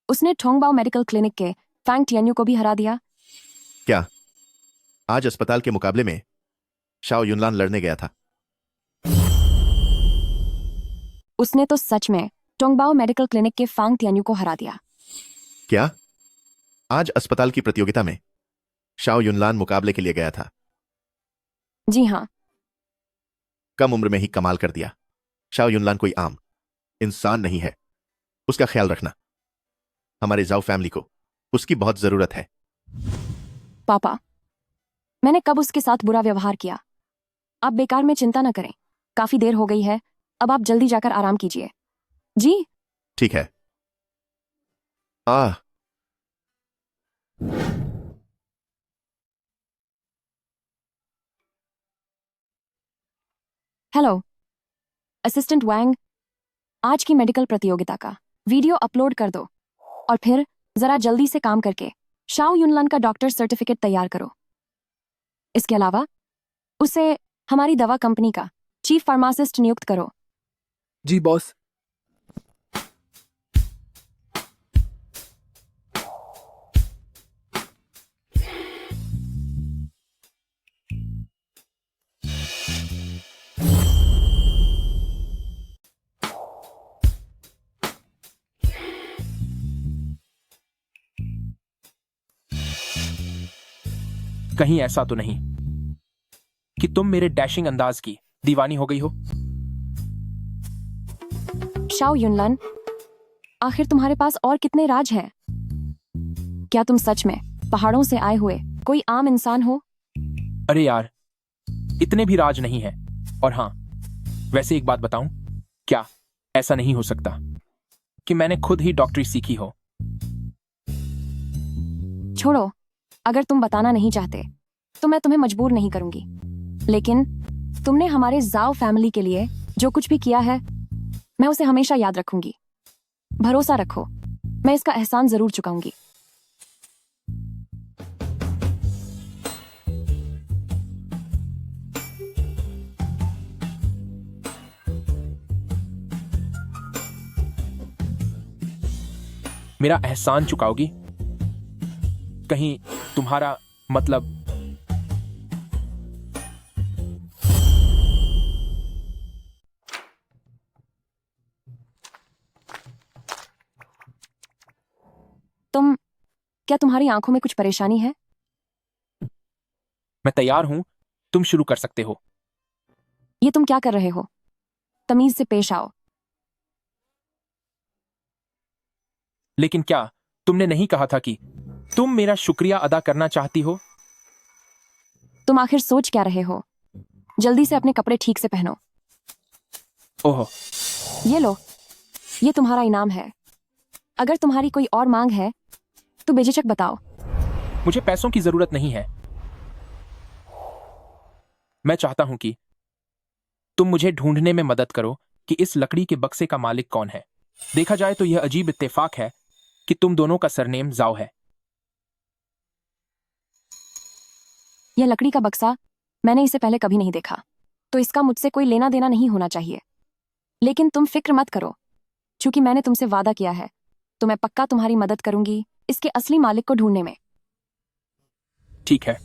उसने ठोंगबाओ मेडिकल क्लिनिक के फैंग टियन्यू को भी हरा दिया। क्या आज अस्पताल के मुकाबले में शाओ युनलान लड़ने गया था? उसने तो सच में टोंगबाओ मेडिकल क्लिनिक के फांग टियन्यू को हरा दिया। क्या आज अस्पताल की प्रतियोगिता में शाओ युनलान मुकाबले के लिए गया था? जी हाँ। कम उम्र में ही कमाल कर दिया। शाओ युनलान कोई आम इंसान नहीं है, उसका ख्याल रखना। हमारे जाओ फैमिली को उसकी बहुत जरूरत है। पापा, मैंने कब उसके साथ बुरा व्यवहार किया? आप बेकार में चिंता न करें, काफी देर हो गई है, अब आप जल्दी जाकर आराम कीजिए। जी। ठीक है। हेलो असिस्टेंट वैंग, आज की मेडिकल प्रतियोगिता का वीडियो अपलोड कर दो और फिर जरा जल्दी से काम करके शाओ युनलान का डॉक्टर सर्टिफिकेट तैयार करो। इसके अलावा उसे हमारी दवा कंपनी का चीफ फार्मासिस्ट नियुक्त करो। जी बॉस। कहीं ऐसा तो नहीं कि तुम मेरे डैशिंग अंदाज की दीवानी हो गई हो? शाओ युनलान, आखिर तुम्हारे पास और कितने राज हैं? क्या तुम सच में पहाड़ों से आए हुए कोई आम इंसान हो? अरे यार, इतने भी राज नहीं है। और हाँ, वैसे एक बात बताऊं, क्या ऐसा नहीं हो सकता कि मैंने खुद ही डॉक्टरी सीखी हो? छोड़ो, अगर तुम बताना नहीं चाहते तो मैं तुम्हें मजबूर नहीं करूंगी, लेकिन तुमने हमारे जाओ फैमिली के लिए जो कुछ भी किया है, मैं उसे हमेशा याद रखूंगी। भरोसा रखो, मैं इसका एहसान जरूर चुकाऊंगी। मेरा एहसान चुकाओगी? कहीं तुम्हारा मतलब? क्या तुम्हारी आंखों में कुछ परेशानी है? मैं तैयार हूं, तुम शुरू कर सकते हो। ये तुम क्या कर रहे हो? तमीज से पेश आओ। लेकिन क्या तुमने नहीं कहा था कि तुम मेरा शुक्रिया अदा करना चाहती हो? तुम आखिर सोच क्या रहे हो? जल्दी से अपने कपड़े ठीक से पहनो। ओह, ये लो, ये तुम्हारा इनाम है। अगर तुम्हारी कोई और मांग है तो बेझिझक बताओ। मुझे पैसों की जरूरत नहीं है। मैं चाहता हूं कि तुम मुझे ढूंढने में मदद करो कि इस लकड़ी के बक्से का मालिक कौन है। देखा जाए तो यह अजीब इत्तेफाक है कि तुम दोनों का सरनेम जाओ है। यह लकड़ी का बक्सा, मैंने इसे पहले कभी नहीं देखा, तो इसका मुझसे कोई लेना देना नहीं होना चाहिए। लेकिन तुम फिक्र मत करो, चूंकि मैंने तुमसे वादा किया है, तो मैं पक्का तुम्हारी मदद करूंगी इसके असली मालिक को ढूंढने में। ठीक है।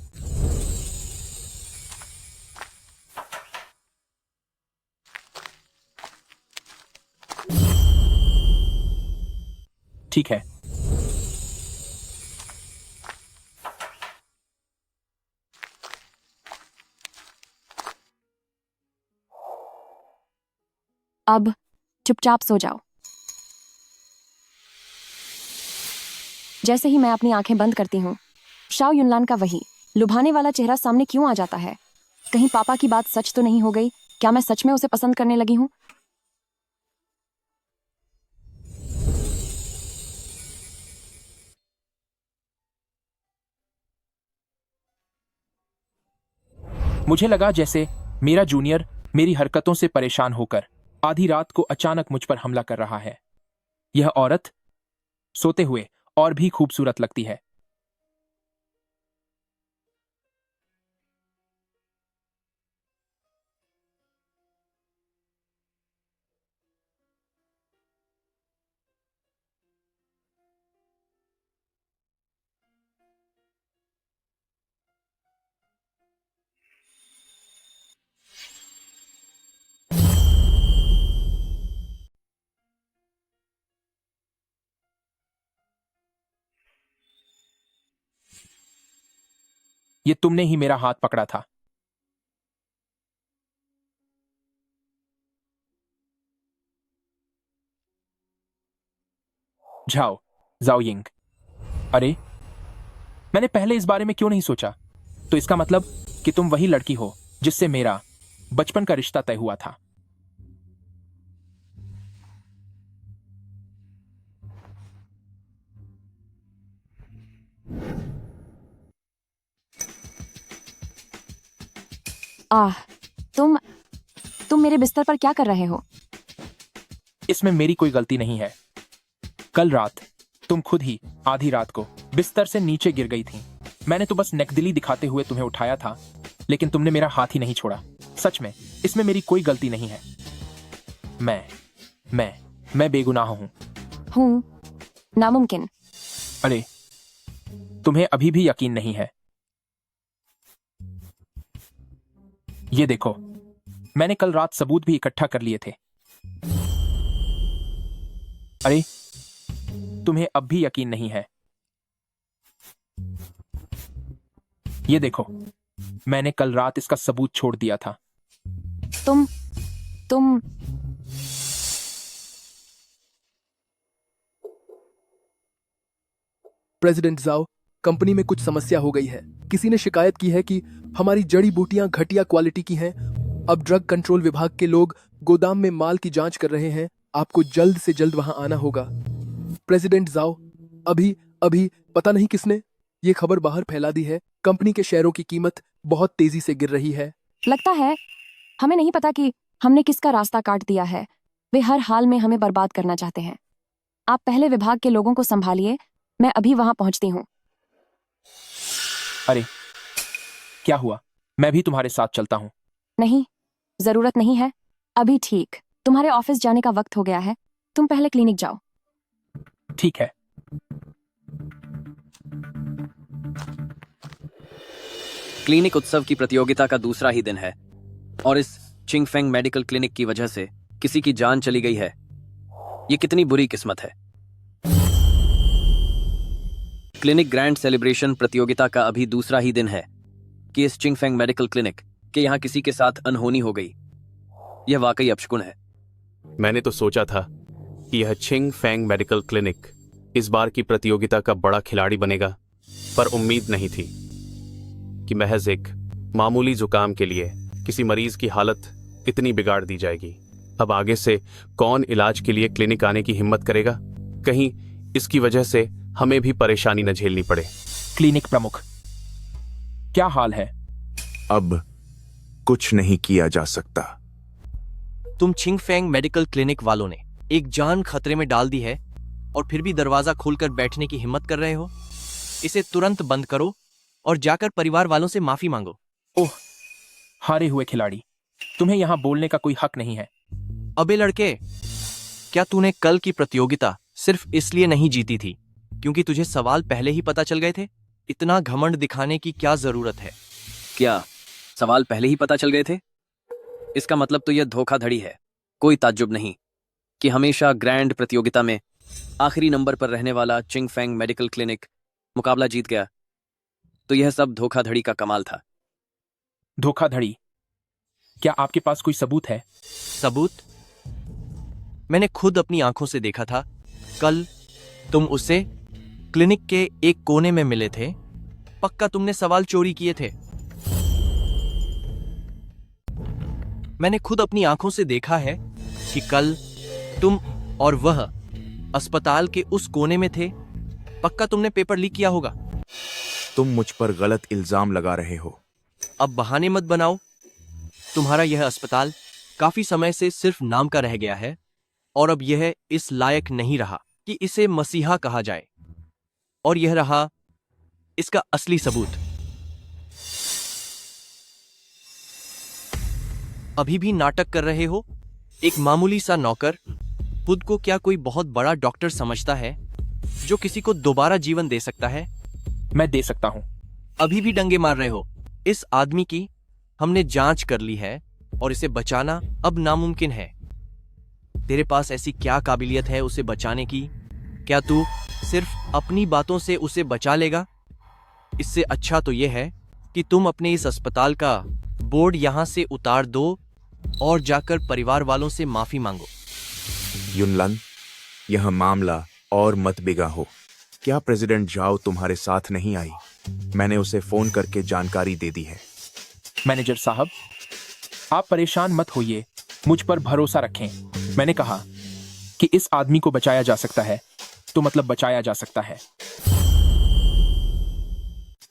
ठीक है। अब चुपचाप सो जाओ। जैसे ही मैं अपनी आंखें बंद करती हूँ, शाओ युनलान का वही लुभाने वाला चेहरा सामने क्यों आ जाता है? कहीं पापा की बात सच तो नहीं हो गई? क्या मैं सच में उसे पसंद करने लगी हूँ? मुझे लगा जैसे मेरा जूनियर मेरी हरकतों से परेशान होकर आधी रात को अचानक मुझ पर हमला कर रहा है। यह औरत सोते हुए और भी खूबसूरत लगती है। ये तुमने ही मेरा हाथ पकड़ा था। जाओ जाओयिंग। अरे, मैंने पहले इस बारे में क्यों नहीं सोचा? तो इसका मतलब कि तुम वही लड़की हो जिससे मेरा बचपन का रिश्ता तय हुआ था। आह, तुम मेरे बिस्तर पर क्या कर रहे हो? इसमें मेरी कोई गलती नहीं है। कल रात तुम खुद ही आधी रात को बिस्तर से नीचे गिर गई थी। मैंने तो बस नेकदिली दिखाते हुए तुम्हें उठाया था, लेकिन तुमने मेरा हाथ ही नहीं छोड़ा। सच में इसमें मेरी कोई गलती नहीं है। मैं बेगुनाह हूं। हूँ, नामुमकिन। अरे, तुम्हें अभी भी यकीन नहीं है? ये देखो, मैंने कल रात सबूत भी इकट्ठा कर लिए थे। अरे, तुम्हें अब भी यकीन नहीं है? ये देखो, मैंने कल रात इसका सबूत छोड़ दिया था। तुम प्रेसिडेंट जाओ, कंपनी में कुछ समस्या हो गई है। किसी ने शिकायत की है कि हमारी जड़ी बूटियां घटिया क्वालिटी की हैं। अब ड्रग कंट्रोल विभाग के लोग गोदाम में माल की जांच कर रहे हैं। आपको जल्द से जल्द वहां आना होगा। प्रेसिडेंट जाओ, अभी पता नहीं किसने ये खबर बाहर फैला दी है। कंपनी के शेयरों की कीमत बहुत तेजी से गिर रही है। लगता है हमें नहीं पता कि हमने किसका रास्ता काट दिया है। वे हर हाल में हमें बर्बाद करना चाहते हैं। आप पहले विभाग के लोगों को संभालिए, मैं अभी वहां पहुंचती हूँ। अरे, क्या हुआ? मैं भी तुम्हारे साथ चलता हूं। नहीं, जरूरत नहीं है। अभी ठीक, तुम्हारे ऑफिस जाने का वक्त हो गया है। तुम पहले क्लिनिक जाओ। ठीक है। क्लिनिक उत्सव की प्रतियोगिता का दूसरा ही दिन है और इस चिंगफेंग मेडिकल क्लिनिक की वजह से किसी की जान चली गई है। ये कितनी बुरी किस्मत है। क्लिनिक ग्रैंड सेलिब्रेशन प्रतियोगिता का अभी दूसरा ही दिन है कि इस चिंगफेंग मेडिकल क्लिनिक के यहाँ किसी के साथ अनहोनी हो गई। यह वाकई अपशकुन है। मैंने तो सोचा था कि यह छिंग फैंग मेडिकल क्लिनिक इस बार की प्रतियोगिता का बड़ा खिलाड़ी बनेगा, पर उम्मीद नहीं थी कि महज एक मामूली जुकाम के लिए किसी मरीज की हालत इतनी बिगाड़ दी जाएगी। अब आगे से कौन इलाज के लिए क्लिनिक आने की हिम्मत करेगा? कहीं इसकी वजह से हमें भी परेशानी न झेलनी पड़े। क्लिनिक प्रमुख, क्या हाल है? अब कुछ नहीं किया जा सकता। तुम चिंगफेंग मेडिकल क्लिनिक वालों ने एक जान खतरे में डाल दी है और फिर भी दरवाजा खोलकर बैठने की हिम्मत कर रहे हो? इसे तुरंत बंद करो और जाकर परिवार वालों से माफी मांगो। ओह, हारे हुए खिलाड़ी, तुम्हें यहां बोलने का कोई हक नहीं है। अबे लड़के, क्या तूने कल की प्रतियोगिता सिर्फ इसलिए नहीं जीती थी क्योंकि तुझे सवाल पहले ही पता चल गए थे? इतना घमंड दिखाने की क्या जरूरत है? क्या सवाल पहले ही पता चल गए थे? इसका मतलब तो यह धोखाधड़ी है। कोई ताज्जुब नहीं कि हमेशा ग्रैंड प्रतियोगिता में आखिरी नंबर पर रहने वाला चिंग फेंग मेडिकल क्लिनिक मुकाबला जीत गया। तो यह सब धोखाधड़ी का कमाल था। धोखाधड़ी? क्या आपके पास कोई सबूत है? सबूत? मैंने खुद अपनी आंखों से देखा था। कल तुम उसे क्लिनिक के एक कोने में मिले थे। पक्का तुमने सवाल चोरी किए थे। मैंने खुद अपनी आंखों से देखा है कि कल तुम और वह अस्पताल के उस कोने में थे। पक्का तुमने पेपर लीक किया होगा। तुम मुझ पर गलत इल्जाम लगा रहे हो। अब बहाने मत बनाओ। तुम्हारा यह अस्पताल काफी समय से सिर्फ नाम का रह गया है और अब यह इस लायक नहीं रहा कि इसे मसीहा कहा जाए। और यह रहा इसका असली सबूत। अभी भी नाटक कर रहे हो? एक मामूली सा नौकर खुद को क्या कोई बहुत बड़ा डॉक्टर समझता है जो किसी को दोबारा जीवन दे सकता है? मैं दे सकता हूं। अभी भी डंगे मार रहे हो? इस आदमी की हमने जांच कर ली है और इसे बचाना अब नामुमकिन है। तेरे पास ऐसी क्या काबिलियत है उसे बचाने की? क्या तू सिर्फ अपनी बातों से उसे बचा लेगा? इससे अच्छा तो यह है कि तुम अपने इस अस्पताल का बोर्ड यहां से उतार दो और जाकर परिवार वालों से माफी मांगो। युनलन, यह मामला और मत बिगा हो। क्या प्रेसिडेंट जाओ तुम्हारे साथ नहीं आई? मैंने उसे फोन करके जानकारी दे दी है। मैनेजर साहब, आप परेशान मत होइए, मुझ पर भरोसा रखें। मैंने कहा कि इस आदमी को बचाया जा सकता है, तो मतलब बचाया जा सकता है।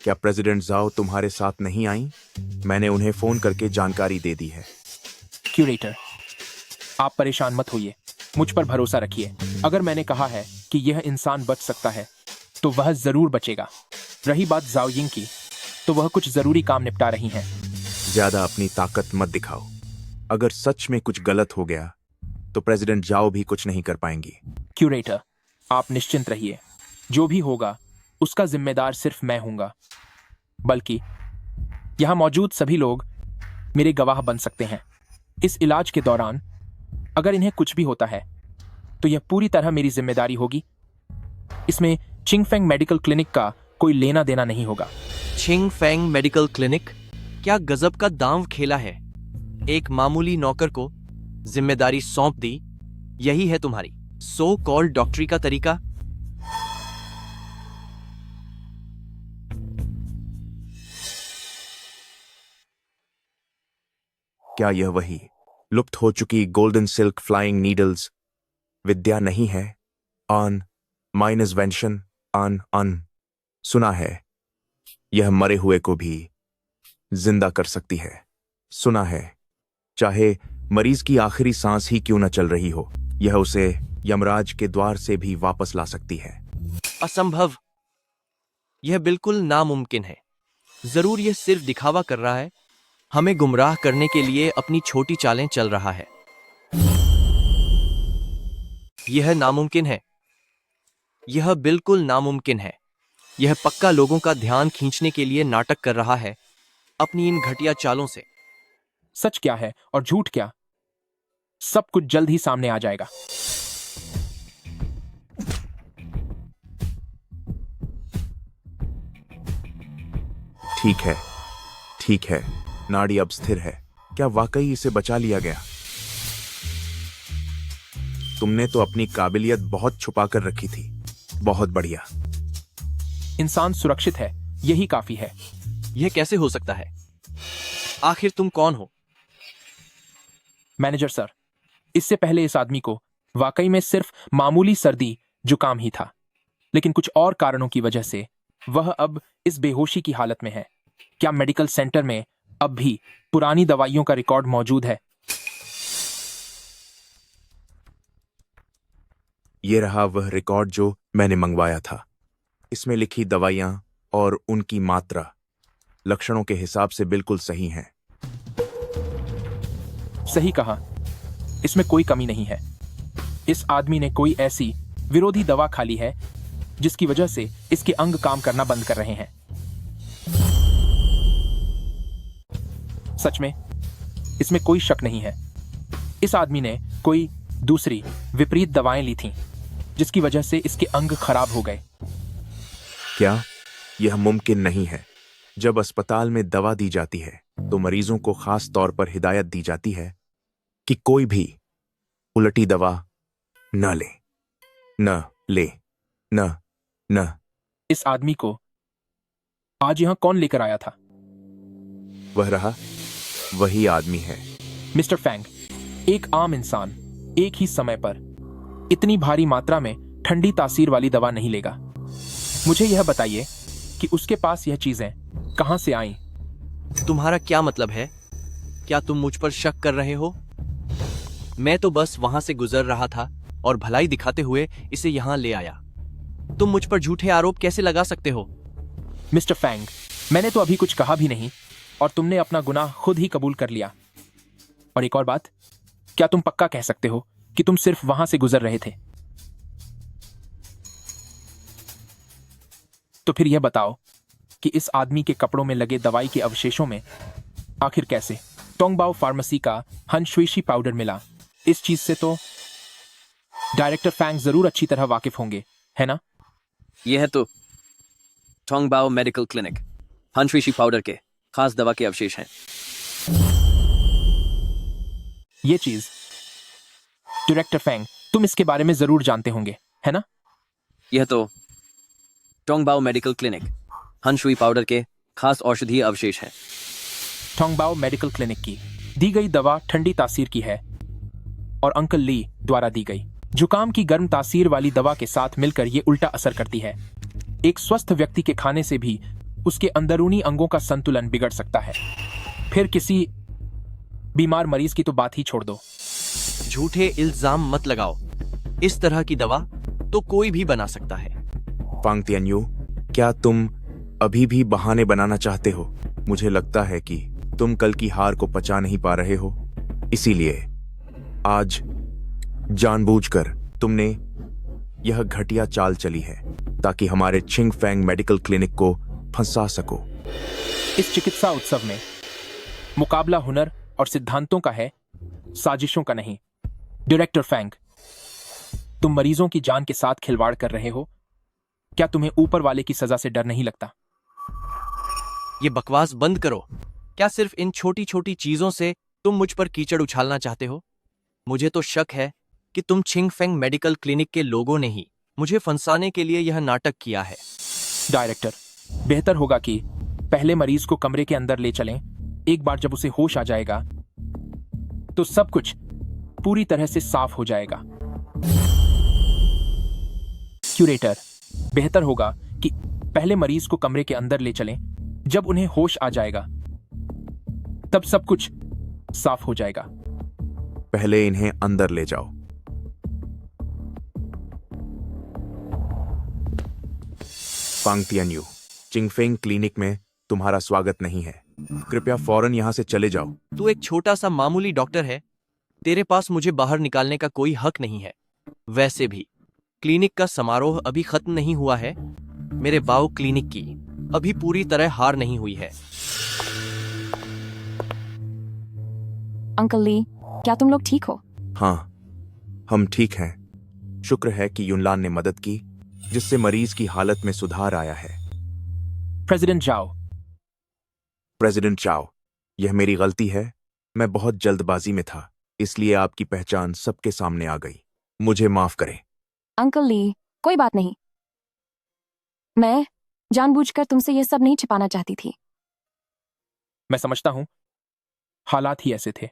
क्या प्रेसिडेंट जाओ तुम्हारे साथ नहीं आई? मैंने उन्हें फोन करके जानकारी दे दी है। क्यूरेटर, आप परेशान मत होइए, मुझ पर भरोसा रखिए। अगर मैंने कहा है कि यह इंसान बच सकता है तो वह जरूर बचेगा। रही बात जाओ यिंग की, तो वह कुछ जरूरी काम निपटा रही हैं। ज्यादा अपनी ताकत मत दिखाओ। अगर सच में कुछ गलत हो गया तो प्रेसिडेंट जाओ भी कुछ नहीं कर पाएंगी। क्यूरेटर, आप निश्चिंत रहिए, जो भी होगा उसका जिम्मेदार सिर्फ मैं हूंगा। बल्कि यहां मौजूद सभी लोग मेरे गवाह बन सकते हैं। इस इलाज के दौरान अगर इन्हें कुछ भी होता है तो यह पूरी तरह मेरी जिम्मेदारी होगी। इसमें चिंग फेंग मेडिकल क्लिनिक का कोई लेना देना नहीं होगा। चिंग फेंग मेडिकल क्लिनिक? क्या गजब का दांव खेला है। एक मामूली नौकर को जिम्मेदारी सौंप दी। यही है तुम्हारी सो कॉल्ड डॉक्टरी का तरीका? क्या यह वही लुप्त हो चुकी गोल्डन सिल्क फ्लाइंग नीडल्स विद्या नहीं है? ऑन माइनस वेंशन ऑन अन सुना है यह मरे हुए को भी जिंदा कर सकती है। सुना है चाहे मरीज की आखिरी सांस ही क्यों न चल रही हो, यह उसे यमराज के द्वार से भी वापस ला सकती है। असंभव। यह बिल्कुल नामुमकिन है। जरूर यह सिर्फ दिखावा कर रहा है, हमें गुमराह करने के लिए अपनी छोटी चालें चल रहा है। यह नामुमकिन है। यह बिल्कुल नामुमकिन है। यह पक्का लोगों का ध्यान खींचने के लिए नाटक कर रहा है अपनी इन घटिया चालों से। सच क्या है और झूठ क्या, सब कुछ जल्द ही सामने आ जाएगा। ठीक है, ठीक है। नाड़ी अब स्थिर है। क्या वाकई इसे बचा लिया गया? तुमने तो अपनी काबिलियत बहुत छुपा कर रखी थी। बहुत बढ़िया। इंसान सुरक्षित है, यही काफी है। यह कैसे हो सकता है? आखिर तुम कौन हो? मैनेजर सर, इससे पहले इस आदमी को वाकई में सिर्फ मामूली सर्दी जुकाम ही था, लेकिन कुछ और कारणों की वजह से वह अब इस बेहोशी की हालत में है। क्या मेडिकल सेंटर में अब भी पुरानी दवाइयों का रिकॉर्ड मौजूद है? ये रहा वह रिकॉर्ड जो मैंने मंगवाया था। इसमें लिखी दवाइयां और उनकी मात्रा लक्षणों के हिसाब से बिल्कुल सही हैं। सही कहा, इसमें कोई कमी नहीं है। इस आदमी ने कोई ऐसी विरोधी दवा खा ली है जिसकी वजह से इसके अंग काम करना बंद कर रहे हैं। सच में इसमें कोई शक नहीं है। इस आदमी ने कोई दूसरी विपरीत दवाएं ली थीं जिसकी वजह से इसके अंग खराब हो गए। क्या यह मुमकिन नहीं है? जब अस्पताल में दवा दी जाती है तो मरीजों को खास तौर पर हिदायत दी जाती है कि कोई भी उलटी दवा न ले, न ले, न। इस आदमी को आज यहां कौन लेकर आया था? वह रहा, वही आदमी है। मिस्टर फैंग, एक आम इंसान एक ही समय पर इतनी भारी मात्रा में ठंडी तासीर वाली दवा नहीं लेगा। मुझे यह बताइए कि उसके पास यह चीजें कहां से आईं? तुम्हारा क्या मतलब है? क्या तुम मुझ पर शक कर रहे हो? मैं तो बस वहां से गुजर रहा था और भलाई दिखाते हुए इसे यहां ले आया। तुम मुझ पर झूठे आरोप कैसे लगा सकते हो? मिस्टर फैंग, मैंने तो अभी कुछ कहा भी नहीं और तुमने अपना गुनाह खुद ही कबूल कर लिया। और एक और बात, क्या तुम पक्का कह सकते हो कि तुम सिर्फ वहां से गुजर रहे थे? तो फिर यह बताओ कि इस आदमी के कपड़ों में लगे दवाई के अवशेषों में आखिर कैसे टोंगबाओ फार्मेसी का हनशुइशी पाउडर मिला? इस चीज से तो डायरेक्टर फैंग जरूर अच्छी तरह वाकिफ होंगे, है ना? यह तो टोंगबाओ मेडिकल क्लिनिक हनशुइशी पाउडर के खास दवा के अवशेष हैं। ये चीज डायरेक्टर फैंग, तुम इसके बारे में जरूर जानते होंगे, है ना? यह तो टोंगबाओ मेडिकल क्लिनिक हनशुई पाउडर के खास औषधीय अवशेष हैं। टोंगबाओ मेडिकल क्लिनिक की दी गई दवा ठंडी तासीर की है और अंकल ली द्वारा दी गई जुकाम की गर्म तासीर वाली दवा के साथ मिलकर ये उल्टा असर करती है। एक स्वस्थ व्यक्ति के खाने से भी उसके अंदरूनी अंगों का संतुलन बिगड़ सकता है। फिर किसी बीमार मरीज की तो बात ही छोड़ दो। झूठे इल्जाम मत लगाओ। इस तरह की दवा तो कोई भी बना सकता है। फांग तियान्यू, क्या तुम अभी भी बहाने बनाना चाहते हो? मुझे लगता है कि तुम कल की हार को पचा नहीं पा रहे हो, इसीलिए आज जानबूझकर तुमने यह घटिया चाल चली है ताकि हमारे चिंग फैंग मेडिकल क्लिनिक को फंसा सको। इस चिकित्सा उत्सव में मुकाबला हुनर और सिद्धांतों का है, साजिशों का नहीं। डायरेक्टर फैंग, तुम मरीजों की जान के साथ खिलवाड़ कर रहे हो। क्या तुम्हें ऊपर वाले की सजा से डर नहीं लगता? ये बकवास बंद करो। क्या सिर्फ इन छोटी छोटी चीजों से तुम मुझ पर कीचड़ उछालना चाहते हो? मुझे तो शक है कि तुम चिंग फेंग मेडिकल क्लिनिक के लोगों ने ही मुझे फंसाने के लिए यह नाटक किया है। डायरेक्टर, बेहतर होगा कि पहले मरीज को कमरे के अंदर ले चलें। एक बार जब उसे होश आ जाएगा तो सब कुछ पूरी तरह से साफ हो जाएगा। क्यूरेटर, बेहतर होगा कि पहले मरीज को कमरे के अंदर ले चलें। जब उन्हें होश आ जाएगा तब सब कुछ साफ हो जाएगा। पहले इन्हें अंदर ले जाओ। फांग तियान्यू, चिंगफेंग क्लिनिक में तुम्हारा स्वागत नहीं है। कृपया फौरन यहां से चले जाओ। तू एक छोटा सा मामूली डॉक्टर है। तेरे पास मुझे बाहर निकालने का कोई हक नहीं है। वैसे भी क्लिनिक का समारोह अभी खत्म नहीं हुआ है। मेरे बाओ क्लिनिक की अभी पूरी तरह हार नहीं हुई है। अंकल ली, क्या तुम लोग ठीक हो? हाँ, हम ठीक हैं। शुक्र है कि युनलान ने मदद की, जिससे मरीज की हालत में सुधार आया है। प्रेसिडेंट जाओ। प्रेसिडेंट चाओ, यह मेरी गलती है। मैं बहुत जल्दबाजी में था, इसलिए आपकी पहचान सबके सामने आ गई। मुझे माफ करें। अंकल ली, कोई बात नहीं। मैं जानबूझकर तुमसे यह सब नहीं छिपाना चाहती थी। मैं समझता हूं हालात ही ऐसे थे।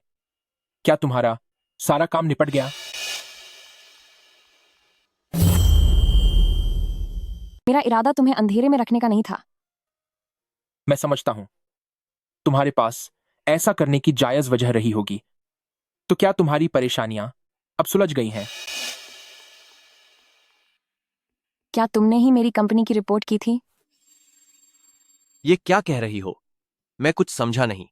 क्या तुम्हारा सारा काम निपट गया? मेरा इरादा तुम्हें अंधेरे में रखने का नहीं था। मैं समझता हूं तुम्हारे पास ऐसा करने की जायज वजह रही होगी। तो क्या तुम्हारी परेशानियां अब सुलझ गई हैं? क्या तुमने ही मेरी कंपनी की रिपोर्ट की थी? ये क्या कह रही हो? मैं कुछ समझा नहीं।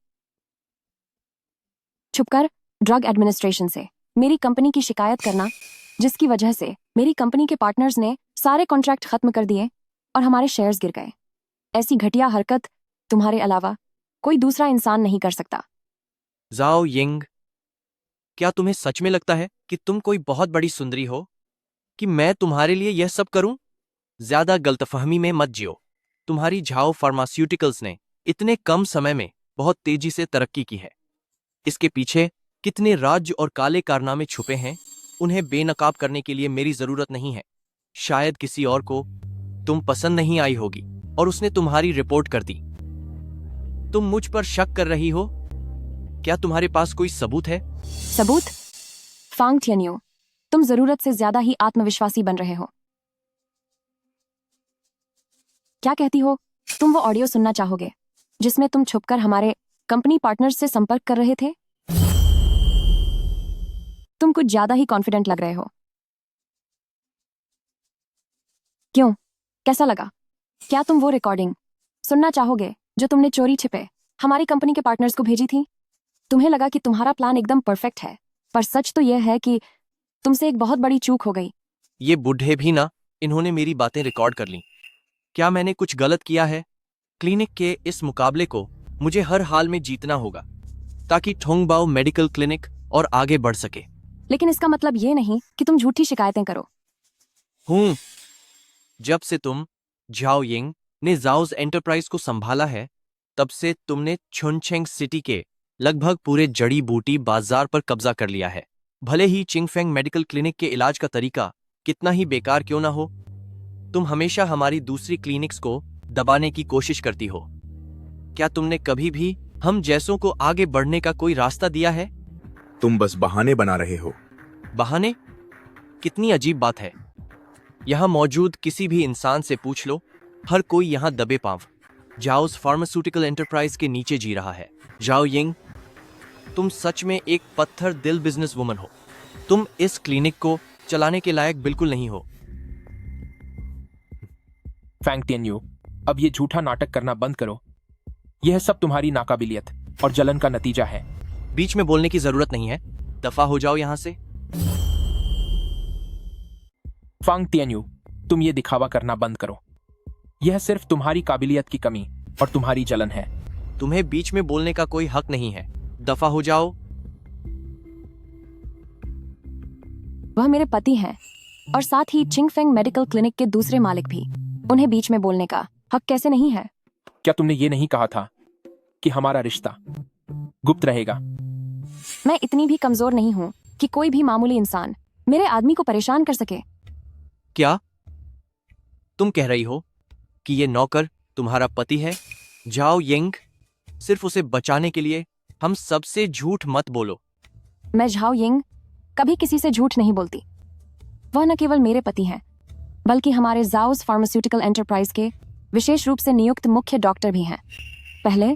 छुपकर ड्रग एडमिनिस्ट्रेशन से मेरी कंपनी की शिकायत करना, जिसकी वजह से मेरी कंपनी के पार्टनर्स ने सारे कॉन्ट्रैक्ट खत्म कर दिए और हमारे शेयर्स गिर गए। ऐसी घटिया हरकत तुम्हारे अलावा कोई दूसरा इंसान नहीं कर सकता। जाओ यिंग, क्या तुम्हें सच में लगता है कि तुम कोई बहुत बड़ी सुंदरी हो कि मैं तुम्हारे लिए यह सब करूं? ज्यादा गलतफहमी में मत जियो। तुम्हारी झाओ फार्मास्यूटिकल्स ने इतने कम समय में बहुत तेजी से तरक्की की है। इसके पीछे कितने राज्य और काले कारनामे छुपे हैं, उन्हें बेनकाब करने के लिए मेरी जरूरत नहीं है। शायद किसी और को तुम पसंद नहीं आई होगी और उसने तुम्हारी रिपोर्ट कर दी। तुम मुझ पर शक कर रही हो? क्या तुम्हारे पास कोई सबूत है? सबूत? फांग थियनियो, तुम जरूरत से ज्यादा ही आत्मविश्वासी बन रहे हो। क्या कहती हो? तुम वो ऑडियो सुनना चाहोगे जिसमें तुम छुपकर हमारे कंपनी पार्टनर्स से संपर्क कर रहे थे? तुम कुछ ज्यादा ही कॉन्फिडेंट लग रहे हो। क्यों? कैसा लगा? क्या तुम वो रिकॉर्डिंग सुनना चाहोगे जो तुमने चोरी छिपे हमारी कंपनी के पार्टनर्स को भेजी थी? तुम्हें लगा कि तुम्हारा प्लान एकदम परफेक्ट है, पर सच तो यह है कि तुमसे एक बहुत बड़ी चूक हो गई। ये बूढ़े भी ना, इन्होंने मेरी बातें रिकॉर्ड कर लीं। क्या मैंने कुछ गलत किया है? क्लिनिक के इस मुकाबले को मुझे हर हाल में जीतना होगा ताकि ठोंगबाओ मेडिकल क्लिनिक और आगे बढ़ सके। लेकिन इसका मतलब ये नहीं कि तुम झूठी शिकायतें करो। हूं, जब से तुम झाओ यिंग ने जाओज एंटरप्राइज को संभाला है, तब से तुमने छुनचेंग सिटी के लगभग पूरे जड़ी बूटी बाजार पर कब्जा कर लिया है। भले ही चिंगफेंग मेडिकल क्लिनिक के इलाज का तरीका कितना ही बेकार क्यों ना हो, तुम हमेशा हमारी दूसरी क्लिनिक्स को दबाने की कोशिश करती हो। क्या तुमने कभी भी हम जैसों को आगे बढ़ने का कोई रास्ता दिया है? तुम बस बहाने बना रहे हो। बहाने? कितनी अजीब बात है। यहां मौजूद किसी भी इंसान से पूछ लो, हर कोई यहां दबे पांव जाओस फार्मास्यूटिकल एंटरप्राइज के नीचे जी रहा है। जाओ यिंग, तुम सच में एक पत्थर दिल बिजनेस वुमन हो। तुम इस क्लिनिक को चलाने के लायक बिल्कुल नहीं हो। फैंग टियन्यू, अब ये झूठा नाटक करना बंद करो। यह सब तुम्हारी नाकाबिलियत और जलन का नतीजा है। बीच में बोलने की जरूरत नहीं है, दफा हो जाओ यहां से। फांग टियन्यू, तुम ये दिखावा करना बंद करो। यह सिर्फ तुम्हारी काबिलियत की कमी और तुम्हारी जलन है। तुम्हें बीच में बोलने का कोई हक नहीं है, दफा हो जाओ। वह मेरे पति हैं और साथ ही चिंगफेंग मेडिकल क्लिनिक के दूसरे मालिक भी। उन्हें बीच में बोलने का हक कैसे नहीं है? क्या तुमने ये नहीं कहा था कि हमारा रिश्ता गुप्त रहेगा? मैं इतनी भी कमजोर नहीं हूं कि कोई भी मामूली इंसान मेरे आदमी को परेशान कर सके। क्या तुम कह रही हो कि ये नौकर तुम्हारा पति है? जाओ यिंग, सिर्फ उसे बचाने के लिए हम सबसे झूठ मत बोलो। मैं झाओ यिंग कभी किसी से झूठ नहीं बोलती। वह न केवल मेरे पति हैं, बल्कि हमारे जाओस फार्मास्यूटिकल एंटरप्राइज के विशेष रूप से नियुक्त मुख्य डॉक्टर भी हैं। पहले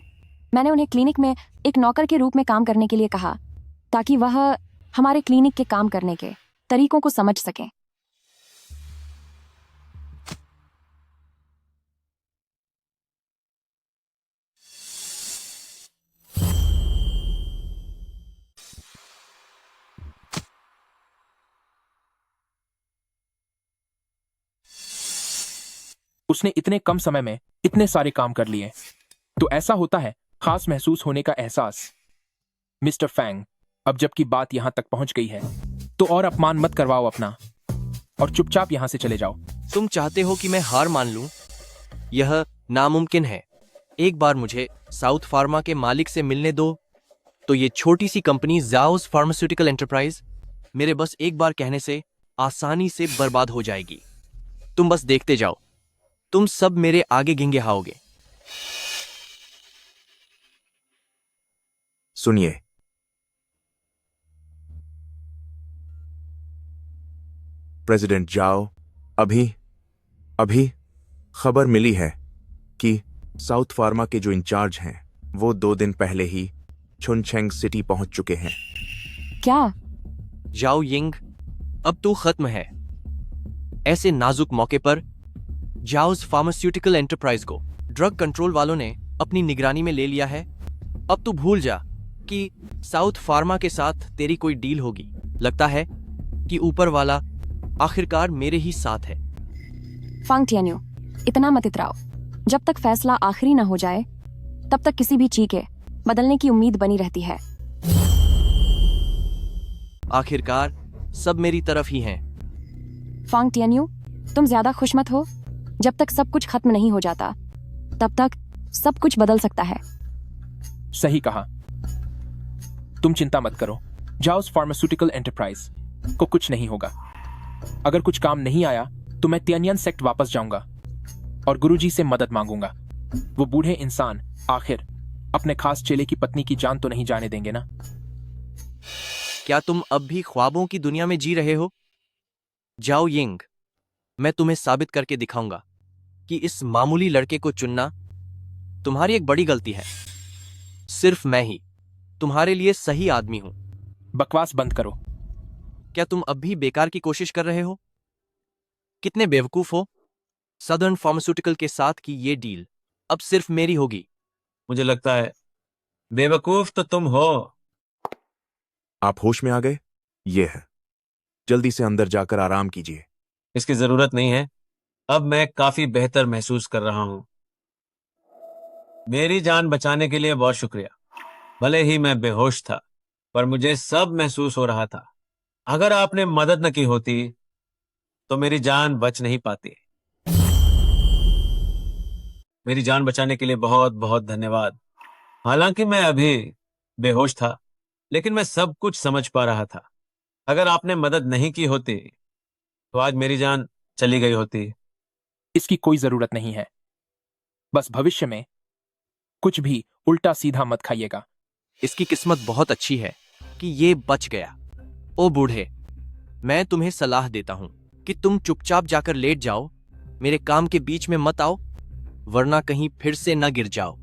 मैंने उन्हें क्लिनिक में एक नौकर के रूप में काम करने के लिए कहा, ताकि वह हमारे क्लिनिक के काम करने के तरीकों को समझ सकें। उसने इतने कम समय में इतने सारे काम कर लिए, तो ऐसा होता है खास महसूस होने का एहसास। मिस्टर फैंग, अब जबकि बात यहां तक पहुंच गई है, तो और अपमान मत करवाओ अपना और चुपचाप यहां से चले जाओ। तुम चाहते हो कि मैं हार मान लूं? यह नामुमकिन है। एक बार मुझे साउथ फार्मा के मालिक से मिलने दो, तो ये छोटी सी कंपनी जाओस फार्मास्यूटिकल एंटरप्राइज मेरे बस एक बार कहने से आसानी से बर्बाद हो जाएगी। तुम बस देखते जाओ, तुम सब मेरे आगे गिंगे हाओगे। सुनिए, प्रेसिडेंट जाओ, अभी खबर मिली है कि साउथ फार्मा के जो इंचार्ज हैं वो 2 दिन पहले ही छुनचेंग सिटी पहुंच चुके हैं। क्या? जाओ यिंग, अब तू खत्म है। ऐसे नाजुक मौके पर जाओस फार्मास्यूटिकल एंटरप्राइज को ड्रग कंट्रोल वालों ने अपनी निगरानी में ले लिया है। अब तू भूल जा कि साउथ फार्मा के साथ तेरी कोई डील होगी। लगता है कि ऊपर वाला आखिरकार मेरे ही साथ है। फांग टियान्यू, इतना मत इतराओ। जब तक फैसला आखिरी न हो जाए तब तक किसी भी चीज के बदलने की उम्मीद बनी रहती है। आखिरकार सब मेरी तरफ ही हैं। फांग टियान्यू, तुम ज्यादा खुश मत हो। जब तक सब कुछ खत्म नहीं हो जाता तब तक सब कुछ बदल सकता है। सही कहा। तुम चिंता मत करो, जाओस फार्मास्यूटिकल एंटरप्राइज को कुछ नहीं होगा। अगर कुछ काम नहीं आया तो मैं तियानियन सेक्ट वापस जाऊंगा और गुरुजी से मदद मांगूंगा। वो बूढ़े इंसान आखिर अपने खास चेले की पत्नी की जान तो नहीं जाने देंगे ना। क्या तुम अब भी ख्वाबों की दुनिया में जी रहे हो? जाओ यिंग, मैं तुम्हें साबित करके दिखाऊंगा कि इस मामूली लड़के को चुनना तुम्हारी एक बड़ी गलती है। सिर्फ मैं ही तुम्हारे लिए सही आदमी हूं। बकवास बंद करो। क्या तुम अब भी बेकार की कोशिश कर रहे हो? कितने बेवकूफ हो। सदर्न फार्मास्यूटिकल के साथ की ये डील अब सिर्फ मेरी होगी। मुझे लगता है बेवकूफ तो तुम हो। आप होश में आ गए? ये है, जल्दी से अंदर जाकर आराम कीजिए। इसकी जरूरत नहीं है। अब मैं काफी बेहतर महसूस कर रहा हूं। मेरी जान बचाने के लिए बहुत शुक्रिया। भले ही मैं बेहोश था पर मुझे सब महसूस हो रहा था। अगर आपने मदद न की होती तो मेरी जान बच नहीं पाती। मेरी जान बचाने के लिए बहुत बहुत धन्यवाद। हालांकि मैं अभी बेहोश था लेकिन मैं सब कुछ समझ पा रहा था। अगर आपने मदद नहीं की होती तो आज मेरी जान चली गई होती। इसकी कोई जरूरत नहीं है। बस भविष्य में कुछ भी उल्टा सीधा मत खाइएगा। इसकी किस्मत बहुत अच्छी है कि ये बच गया। ओ बूढ़े, मैं तुम्हें सलाह देता हूं कि तुम चुपचाप जाकर लेट जाओ। मेरे काम के बीच में मत आओ, वरना कहीं फिर से न गिर जाओ।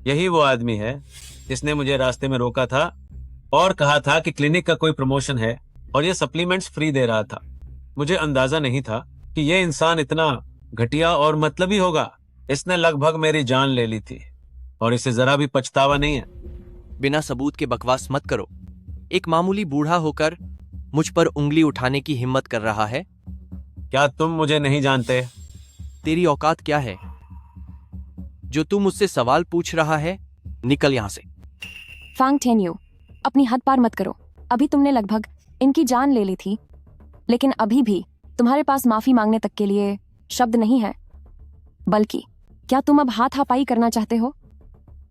यही वो आदमी है जिसने मुझे रास्ते में रोका था और कहा था कि क्लिनिक का कोई प्रमोशन है और ये सप्लीमेंट्स फ्री दे रहा था। मुझे अंदाजा नहीं था कि ये इंसान इतना घटिया और मतलबी होगा। इसने लगभग मेरी जान ले ली थी और इसे जरा भी पछतावा नहीं है। बिना सबूत के बकवास मत करो। एक मामूली बूढ़ा होकर मुझ पर उंगली उठाने की हिम्मत कर रहा है। क्या तुम मुझे नहीं जानते? तेरी औकात क्या है जो तू मुझसे सवाल पूछ रहा है? निकल यहां से। फांग टियान्यू, अपनी हद पार मत करो। अभी तुमने लगभग इनकी जान ले ली थी, लेकिन अभी भी तुम्हारे पास माफी मांगने तक के लिए शब्द नहीं है। बल्कि क्या तुम अब हाथापाई करना चाहते हो?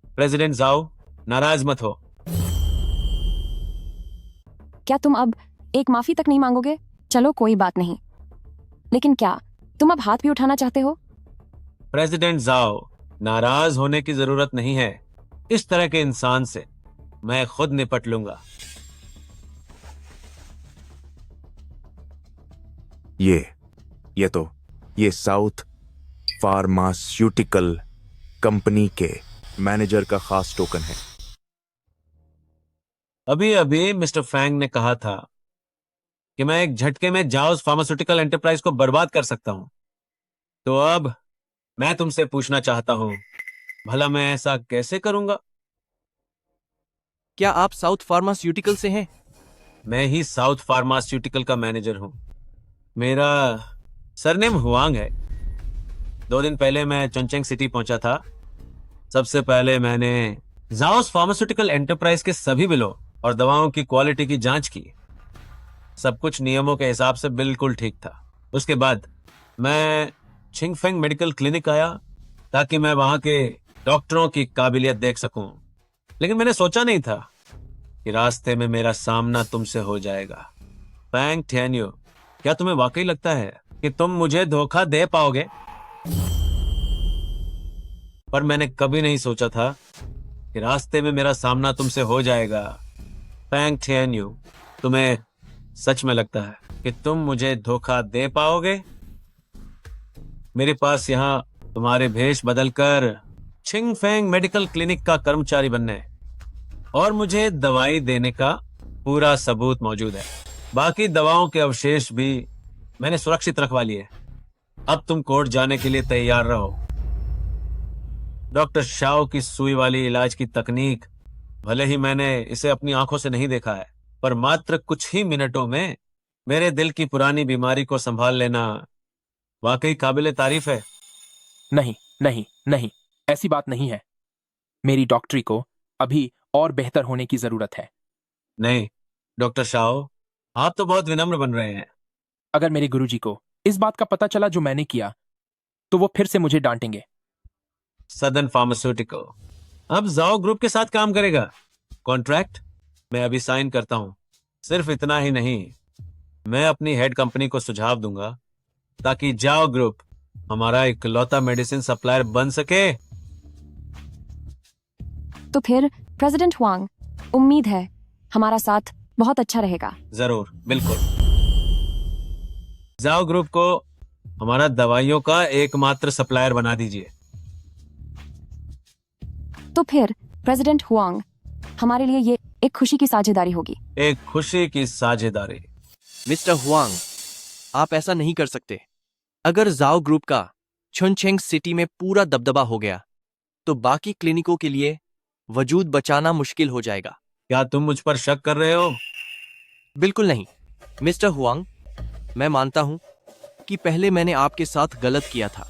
प्रेसिडेंट जाओ, नाराज मत हो। क्या तुम अब एक माफी तक नहीं मांगोगे? चलो कोई बात नहीं, लेकिन क्या तुम अब हाथ भी उठाना चाहते हो? प्रेसिडेंट जाओ, नाराज होने की जरूरत नहीं है। इस तरह के इंसान से मैं खुद निपट लूंगा। ये साउथ फार्मास्यूटिकल कंपनी के मैनेजर का खास टोकन है। अभी अभी मिस्टर फैंग ने कहा था कि मैं एक झटके में जाओस फार्मास्यूटिकल एंटरप्राइज को बर्बाद कर सकता हूं। तो अब मैं तुमसे पूछना चाहता हूं, भला मैं ऐसा कैसे करूंगा? क्या आप साउथ फार्मास्यूटिकल से हैं? मैं ही साउथ फार्मास्यूटिकल का मैनेजर हूं। मेरा सरनेम हुआंग है। 2 दिन पहले मैं चुनचेंग सिटी पहुंचा था। सबसे पहले मैंने जाओस फार्मास्यूटिकल एंटरप्राइज के सभी बिलों और दवाओं की क्वालिटी की जांच की। सब कुछ नियमों के हिसाब से बिल्कुल ठीक था। उसके बाद मैं छिंगफेंग मेडिकल क्लिनिक आया ताकि मैं वहां के डॉक्टरों की काबिलियत देख सकूं। लेकिन मैंने सोचा नहीं था कि रास्ते में मेरा सामना तुमसे हो जाएगा। फैंग टियान्यू, क्या तुम्हें वाकई लगता है कि तुम मुझे धोखा दे पाओगे? पर मैंने कभी नहीं सोचा था कि रास्ते में मेरा सामना तुमसे हो जाएगा। फैंग टियान्यू, तुम्हें सच में लगता है कि तुम मुझे धोखा दे पाओगे? मेरे पास यहाँ तुम्हारे भेष बदलकर छिंगफेंग मेडिकल क्लिनिक का कर्मचारी बनने और मुझे दवाई देने का पूरा सबूत मौजूद है। बाकी दवाओं के अवशेष भी मैंने सुरक्षित रखवा लिए। अब तुम कोर्ट जाने के लिए तैयार रहो। डॉक्टर शाओ की सुई वाली इलाज की तकनीक, भले ही मैंने इसे अपनी आंखों से नहीं देखा है, पर मात्र कुछ ही मिनटों में मेरे दिल की पुरानी बीमारी को संभाल लेना वाकई काबिले तारीफ है। नहीं नहीं नहीं, ऐसी बात नहीं है। मेरी डॉक्टरी को अभी और बेहतर होने की जरूरत है। नहीं डॉक्टर शाओ, आप तो बहुत विनम्र बन रहे हैं। अगर मेरे गुरुजी को इस बात का पता चला जो मैंने किया, तो वो फिर से मुझे डांटेंगे। सदन फार्मास्यूटिकल अब जाओ ग्रुप के साथ काम करेगा। कॉन्ट्रैक्ट मैं अभी साइन करता हूं। सिर्फ इतना ही नहीं, मैं अपनी हेड कंपनी को सुझाव दूंगा ताकि जाओ ग्रुप हमारा इकलौता मेडिसिन सप्लायर बन सके। तो फिर प्रेसिडेंट हुआंग, उम्मीद है हमारा साथ बहुत अच्छा रहेगा। जरूर, बिल्कुल। जाओ ग्रुप को हमारा दवाइयों का एकमात्र सप्लायर बना दीजिए। तो फिर प्रेसिडेंट हुआंग, हमारे लिए ये एक खुशी की साझेदारी होगी। एक खुशी की साझेदारी। मिस्टर हुआंग, आप ऐसा नहीं कर सकते। अगर जाओ ग्रुप का छुनचेंग सिटी में पूरा दबदबा हो गया, तो बाकी क्लिनिकों के लिए वजूद बचाना मुश्किल हो जाएगा। क्या तुम मुझ पर शक कर रहे हो? बिल्कुल नहीं मिस्टर हुआंग, मैं मानता हूं कि पहले मैंने आपके साथ गलत किया था,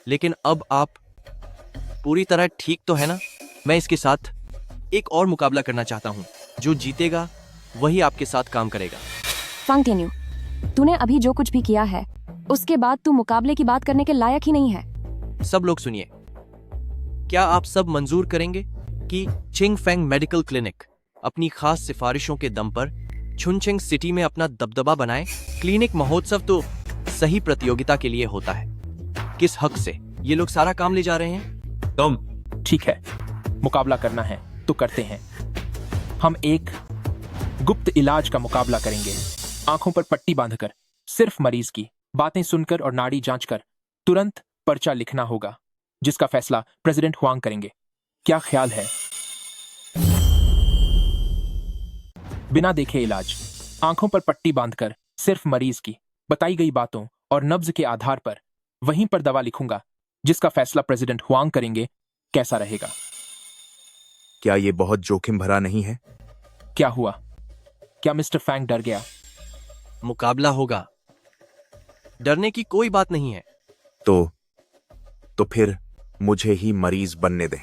लेकिन अब आप पूरी तरह ठीक तो है ना? मैं इसके साथ एक और मुकाबला करना चाहता हूं। जो जीतेगा वही आपके साथ काम करेगा। फांग टेन्यू, तूने अभी जो कुछ भी किया है, उसके बाद तू मुकाबले की बात करने के लायक ही नहीं है। सब लोग सुनिए, क्या आप सब मंजूर करेंगे कि चिंग फेंग मेडिकल क्लिनिक अपनी खास सिफारिशों के दम पर छुनचेंग सिटी में अपना दबदबा बनाए? क्लिनिक महोत्सव तो सही प्रतियोगिता के लिए होता है। किस हक से ये लोग सारा काम ले जा रहे हैं? तुम ठीक है, मुकाबला करना है तो करते हैं। हम एक गुप्त इलाज का मुकाबला करेंगे। आंखों पर पट्टी बांधकर, सिर्फ मरीज की बातें सुनकर और नाड़ी जांचकर तुरंत पर्चा लिखना होगा, जिसका फैसला प्रेसिडेंट हुआंग करेंगे। क्या ख्याल है? बिना देखे इलाज, आंखों पर पट्टी बांधकर सिर्फ मरीज की बताई गई बातों और नब्ज के आधार पर वहीं पर दवा लिखूंगा, जिसका फैसला प्रेसिडेंट हुआंग करेंगे। कैसा रहेगा? क्या ये बहुत जोखिम भरा नहीं है? क्या हुआ? क्या मिस्टर फैंग डर गया? मुकाबला होगा, डरने की कोई बात नहीं है। तो फिर मुझे ही मरीज बनने दें।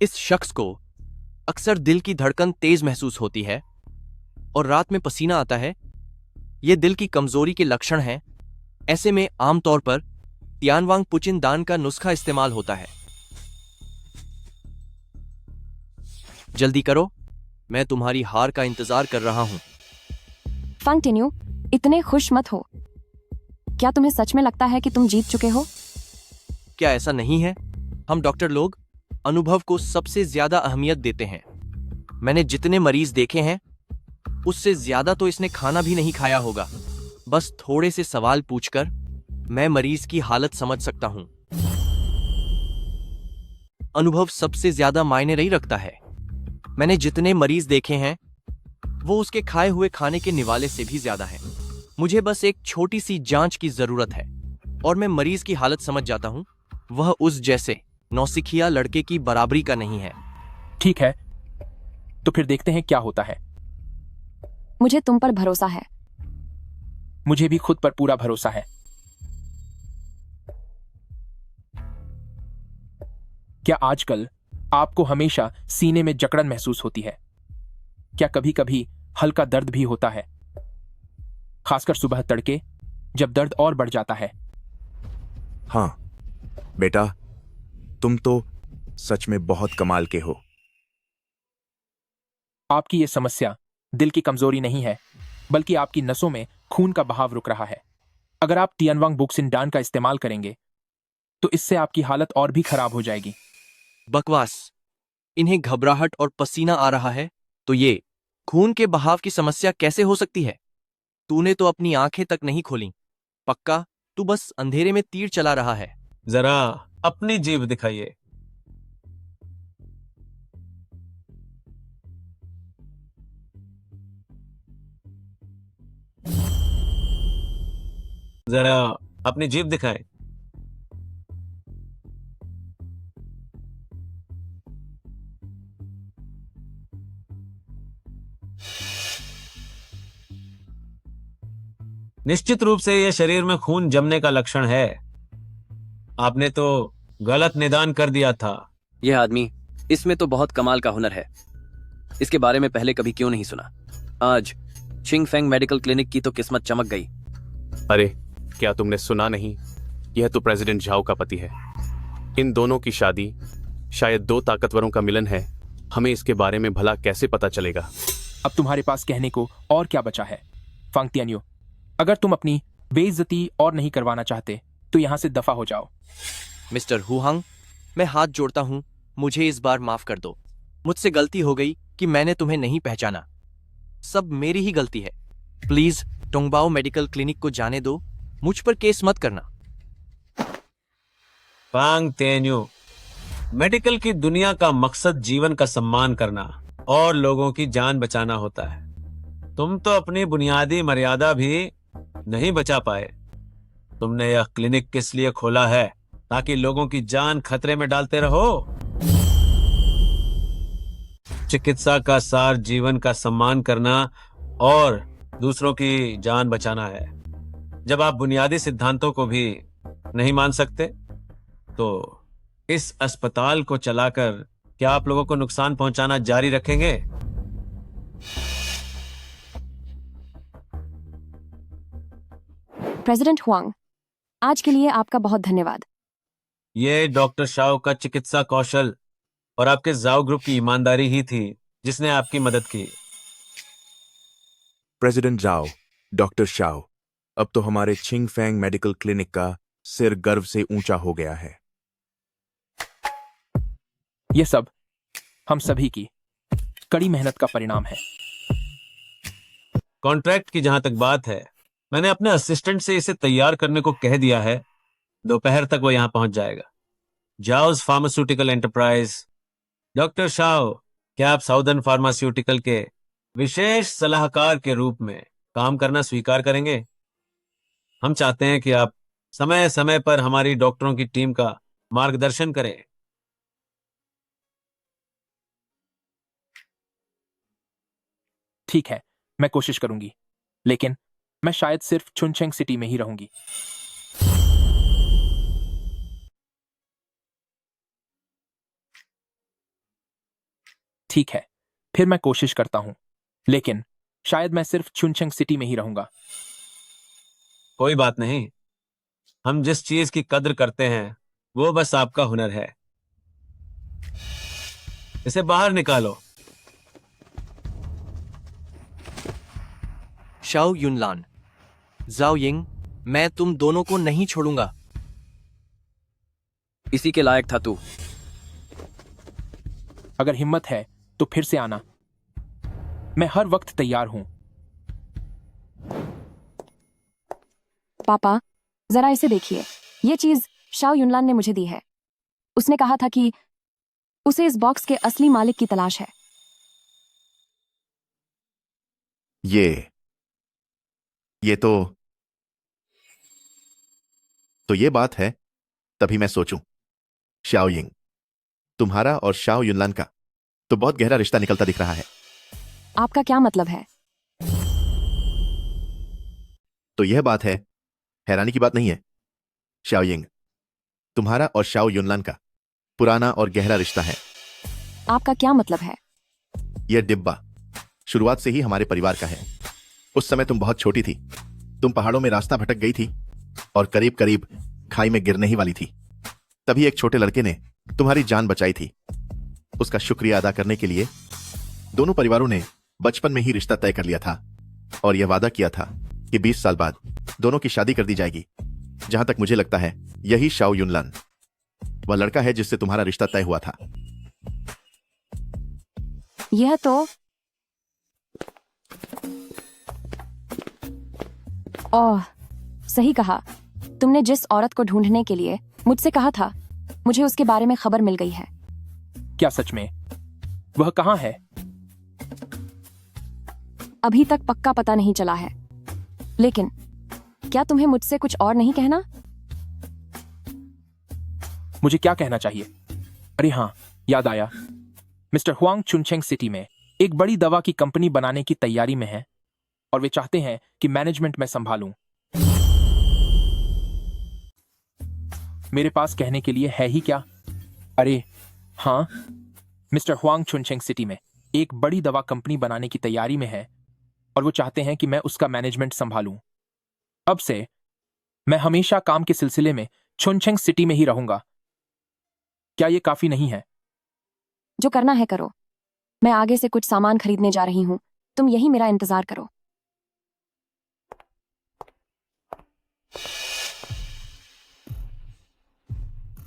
इस शख्स को अक्सर दिल की धड़कन तेज महसूस होती है और रात में पसीना आता है। ये दिल की कमजोरी के लक्षण हैं। ऐसे में आमतौर पर तियानवांग पुचिन दान का नुस्खा इस्तेमाल होता है। जल्दी करो, मैं तुम्हारी हार का इंतजार कर रहा हूं। फांग टेन्यू, इतने खुश मत हो। क्या तुम्हें सच में लगता है कि तुम जीत चुके हो? क्या ऐसा नहीं है? हम डॉक्टर लोग अनुभव को सबसे ज्यादा अहमियत देते हैं। मैंने जितने मरीज देखे हैं, उससे ज्यादा तो इसने खाना भी नहीं खाया होगा। बस थोड़े से सवाल पूछकर मैं मरीज की हालत समझ सकता हूं। अनुभव सबसे ज्यादा मायने नहीं रखता है। मैंने जितने मरीज देखे हैं, वो उसके खाए हुए खाने के निवाले से भी ज्यादा है। मुझे बस एक छोटी सी जांच की जरूरत है और मैं मरीज की हालत समझ जाता हूं। वह उस जैसे नौसिखिया लड़के की बराबरी का नहीं है। ठीक है, तो फिर देखते हैं क्या होता है। मुझे तुम पर भरोसा है। मुझे भी खुद पर पूरा भरोसा है। क्या आजकल आपको हमेशा सीने में जकड़न महसूस होती है? क्या कभी कभी हल्का दर्द भी होता है, खासकर सुबह तड़के जब दर्द और बढ़ जाता है? हाँ बेटा, तुम तो सच में बहुत कमाल के हो। आपकी यह समस्या दिल की कमजोरी नहीं है, बल्कि आपकी नसों में खून का बहाव रुक रहा है। अगर आप तियानवांग बुक्सिन डान का इस्तेमाल करेंगे, तो इससे आपकी हालत और भी खराब हो जाएगी। बकवास। इन्हें घबराहट और पसीना आ रहा है, तो ये खून के बहाव की समस्या कैसे हो सकती है? तूने तो अपनी आंखें तक नहीं खोली। पक्का तू बस अंधेरे में तीर चला रहा है। जरा अपनी जीभ दिखाइए। जरा अपनी जीभ दिखाएं। निश्चित रूप से यह शरीर में खून जमने का लक्षण है। आपने तो गलत निदान कर दिया था। यह आदमी, इसमें तो बहुत कमाल का हुनर है। इसके बारे में पहले कभी क्यों नहीं सुना। आज चिंग फेंग मेडिकल क्लिनिक की तो किस्मत चमक गई। अरे क्या तुमने सुना नहीं? यह तो प्रेसिडेंट झाओ का पति है। इन दोनों की शादी शायद दो ताकतवरों का मिलन है। हमें इसके बारे में भला कैसे पता चलेगा? अब तुम्हारे पास कहने को और क्या बचा है? फांग तियान्यू, अगर तुम अपनी बेइज्जती और नहीं करवाना चाहते तो यहां से दफा हो जाओ। मिस्टर हुआंग, मैं हाथ जोड़ता हूं, मुझे इस बार माफ कर दो। मुझसे गलती हो गई कि मैंने तुम्हें नहीं पहचाना। सब मेरी ही गलती है। प्लीज टोंगबाओ मेडिकल क्लिनिक को जाने दो, मुझ पर केस मत करना। फांग तेन्यू, मेडिकल की दुनिया का मकसद जीवन का सम्मान करना और लोगों की जान बचाना होता है। तुम तो अपनी बुनियादी मर्यादा भी नहीं बचा पाए। तुमने यह क्लिनिक किस लिए खोला है? ताकि लोगों की जान खतरे में डालते रहो। चिकित्सा का सार जीवन का सम्मान करना और दूसरों की जान बचाना है। जब आप बुनियादी सिद्धांतों को भी नहीं मान सकते तो इस अस्पताल को चलाकर क्या आप लोगों को नुकसान पहुंचाना जारी रखेंगे? प्रेसिडेंट हुआंग, आज के लिए आपका बहुत धन्यवाद। ये डॉक्टर शाओ का चिकित्सा कौशल और आपके जाओ ग्रुप की ईमानदारी ही थी जिसने आपकी मदद की। प्रेसिडेंट जाओ, डॉक्टर शाओ, अब तो हमारे चिंग फैंग मेडिकल क्लिनिक का सिर गर्व से ऊंचा हो गया है। यह सब हम सभी की कड़ी मेहनत का परिणाम है। कॉन्ट्रैक्ट की जहां तक बात है, मैंने अपने असिस्टेंट से इसे तैयार करने को कह दिया है। दोपहर तक वो यहां पहुंच जाएगा। जाओस फार्मास्यूटिकल एंटरप्राइज। डॉक्टर शाओ, क्या आप साउदर्न फार्मास्यूटिकल के विशेष सलाहकार के रूप में काम करना स्वीकार करेंगे? हम चाहते हैं कि आप समय समय पर हमारी डॉक्टरों की टीम का मार्गदर्शन करें। ठीक है, मैं कोशिश करूंगी, लेकिन मैं शायद सिर्फ चुनचेंग सिटी में ही रहूंगी। ठीक है, फिर मैं कोशिश करता हूं, लेकिन शायद मैं सिर्फ चुनचेंग सिटी में ही रहूंगा। कोई बात नहीं, हम जिस चीज की कद्र करते हैं वो बस आपका हुनर है। इसे बाहर निकालो। शाओ युनलान, जाओ यिंग, मैं तुम दोनों को नहीं छोड़ूंगा। इसी के लायक था तू। अगर हिम्मत है तो फिर से आना, मैं हर वक्त तैयार हूं। पापा, जरा इसे देखिए। ये चीज शाओ युनलान ने मुझे दी है। उसने कहा था कि उसे इस बॉक्स के असली मालिक की तलाश है। ये तो ये बात है। तभी मैं सोचूं, शाओ यिंग, तुम्हारा और शाओ युनलान का तो बहुत गहरा रिश्ता निकलता दिख रहा है। आपका क्या मतलब है? तो यह बात है, हैरानी की बात नहीं है। शाओ यिंग, तुम्हारा और शाओ युनलान का पुराना और गहरा रिश्ता है। आपका क्या मतलब है? यह डिब्बा शुरुआत से ही हमारे परिवार का है। उस समय तुम बहुत छोटी थी। तुम पहाड़ों में रास्ता भटक गई थी और करीब करीब खाई में गिरने ही वाली थी। तभी एक छोटे लड़के ने तुम्हारी जान बचाई थी। उसका शुक्रिया अदा करने के लिए दोनों परिवारों ने बचपन में ही रिश्ता तय कर लिया था और यह वादा किया था कि 20 साल बाद दोनों की शादी कर दी जाएगी। जहां तक मुझे लगता है, यही शाओ युनलान वह लड़का है जिससे तुम्हारा रिश्ता तय हुआ था। यह तो ओह, सही कहा। तुमने जिस औरत को ढूंढने के लिए मुझसे कहा था, मुझे उसके बारे में खबर मिल गई है। क्या सच में? वह कहाँ है? अभी तक पक्का पता नहीं चला है, लेकिन क्या तुम्हें मुझसे कुछ और नहीं कहना? मुझे क्या कहना चाहिए? अरे हाँ, याद आया। मिस्टर हुआंग चुनचेंग सिटी में एक बड़ी दवा की कंपनी बनाने की तैयारी में है और वे चाहते हैं कि मैनेजमेंट मैं संभालूं। मेरे पास कहने के लिए है ही क्या? अरे हाँ, मिस्टर हुआंग चुनचेंग सिटी में एक बड़ी दवा कंपनी बनाने की तैयारी में है और वो चाहते हैं कि मैं उसका मैनेजमेंट संभालूं। अब से मैं हमेशा काम के सिलसिले में चुनचेंग सिटी में ही रहूंगा। क्या ये काफी नहीं है? जो करना है करो। मैं आगे से कुछ सामान खरीदने जा रही हूँ, तुम यही मेरा इंतजार करो।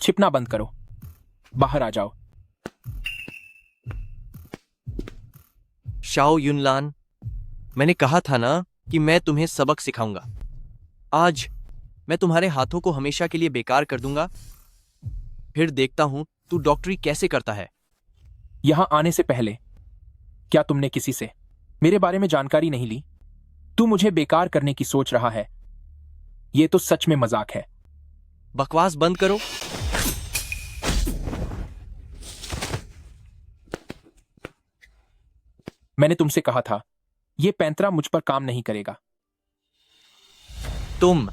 छिपना बंद करो, बाहर आ जाओ। शाओ युनलान, मैंने कहा था ना कि मैं तुम्हें सबक सिखाऊंगा। आज मैं तुम्हारे हाथों को हमेशा के लिए बेकार कर दूंगा। फिर देखता हूं तू डॉक्टरी कैसे करता है। यहां आने से पहले क्या तुमने किसी से मेरे बारे में जानकारी नहीं ली? तू मुझे बेकार करने की सोच रहा है? यह तो सच में मजाक है। बकवास बंद करो। मैंने तुमसे कहा था, यह पैंतरा मुझ पर काम नहीं करेगा। तुम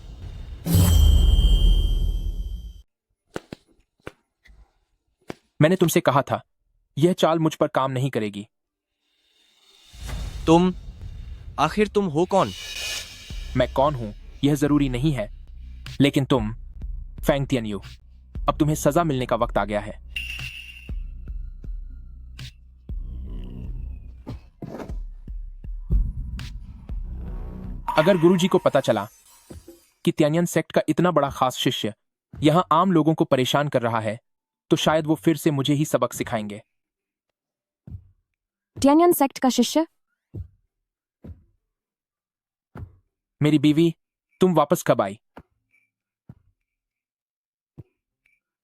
मैंने तुमसे कहा था, यह चाल मुझ पर काम नहीं करेगी। तुम आखिर तुम हो कौन? मैं कौन हूं यह जरूरी नहीं है, लेकिन तुम फेंग तियनयू, अब तुम्हें सजा मिलने का वक्त आ गया है। अगर गुरुजी को पता चला कि त्यानियन सेक्ट का इतना बड़ा खास शिष्य यहां आम लोगों को परेशान कर रहा है, तो शायद वो फिर से मुझे ही सबक सिखाएंगे। टियानियन सेक्ट का शिष्य? मेरी बीवी, तुम वापस कब आई?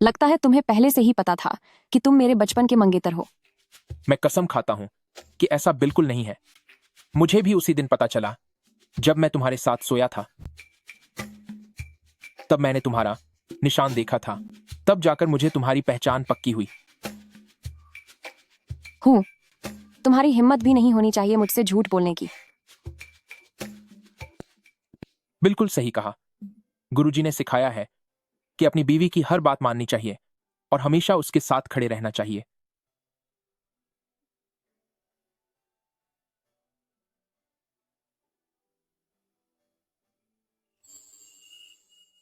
लगता है तुम्हें पहले से ही पता था कि तुम मेरे बचपन के मंगेतर हो। मैं कसम खाता हूं कि ऐसा बिल्कुल नहीं है। मुझे भी उसी दिन पता चला जब मैं तुम्हारे साथ सोया था। तब मैंने तुम्हारा निशान देखा था, तब जाकर मुझे तुम्हारी पहचान पक्की हुई। हूं, तुम्हारी हिम्मत भी नहीं होनी चाहिए मुझसे झूठ बोलने की। बिल्कुल सही कहा। गुरुजी ने सिखाया है कि अपनी बीवी की हर बात माननी चाहिए और हमेशा उसके साथ खड़े रहना चाहिए।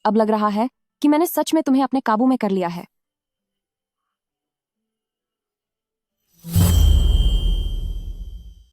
अब लग रहा है कि मैंने सच में तुम्हें अपने काबू में कर लिया है।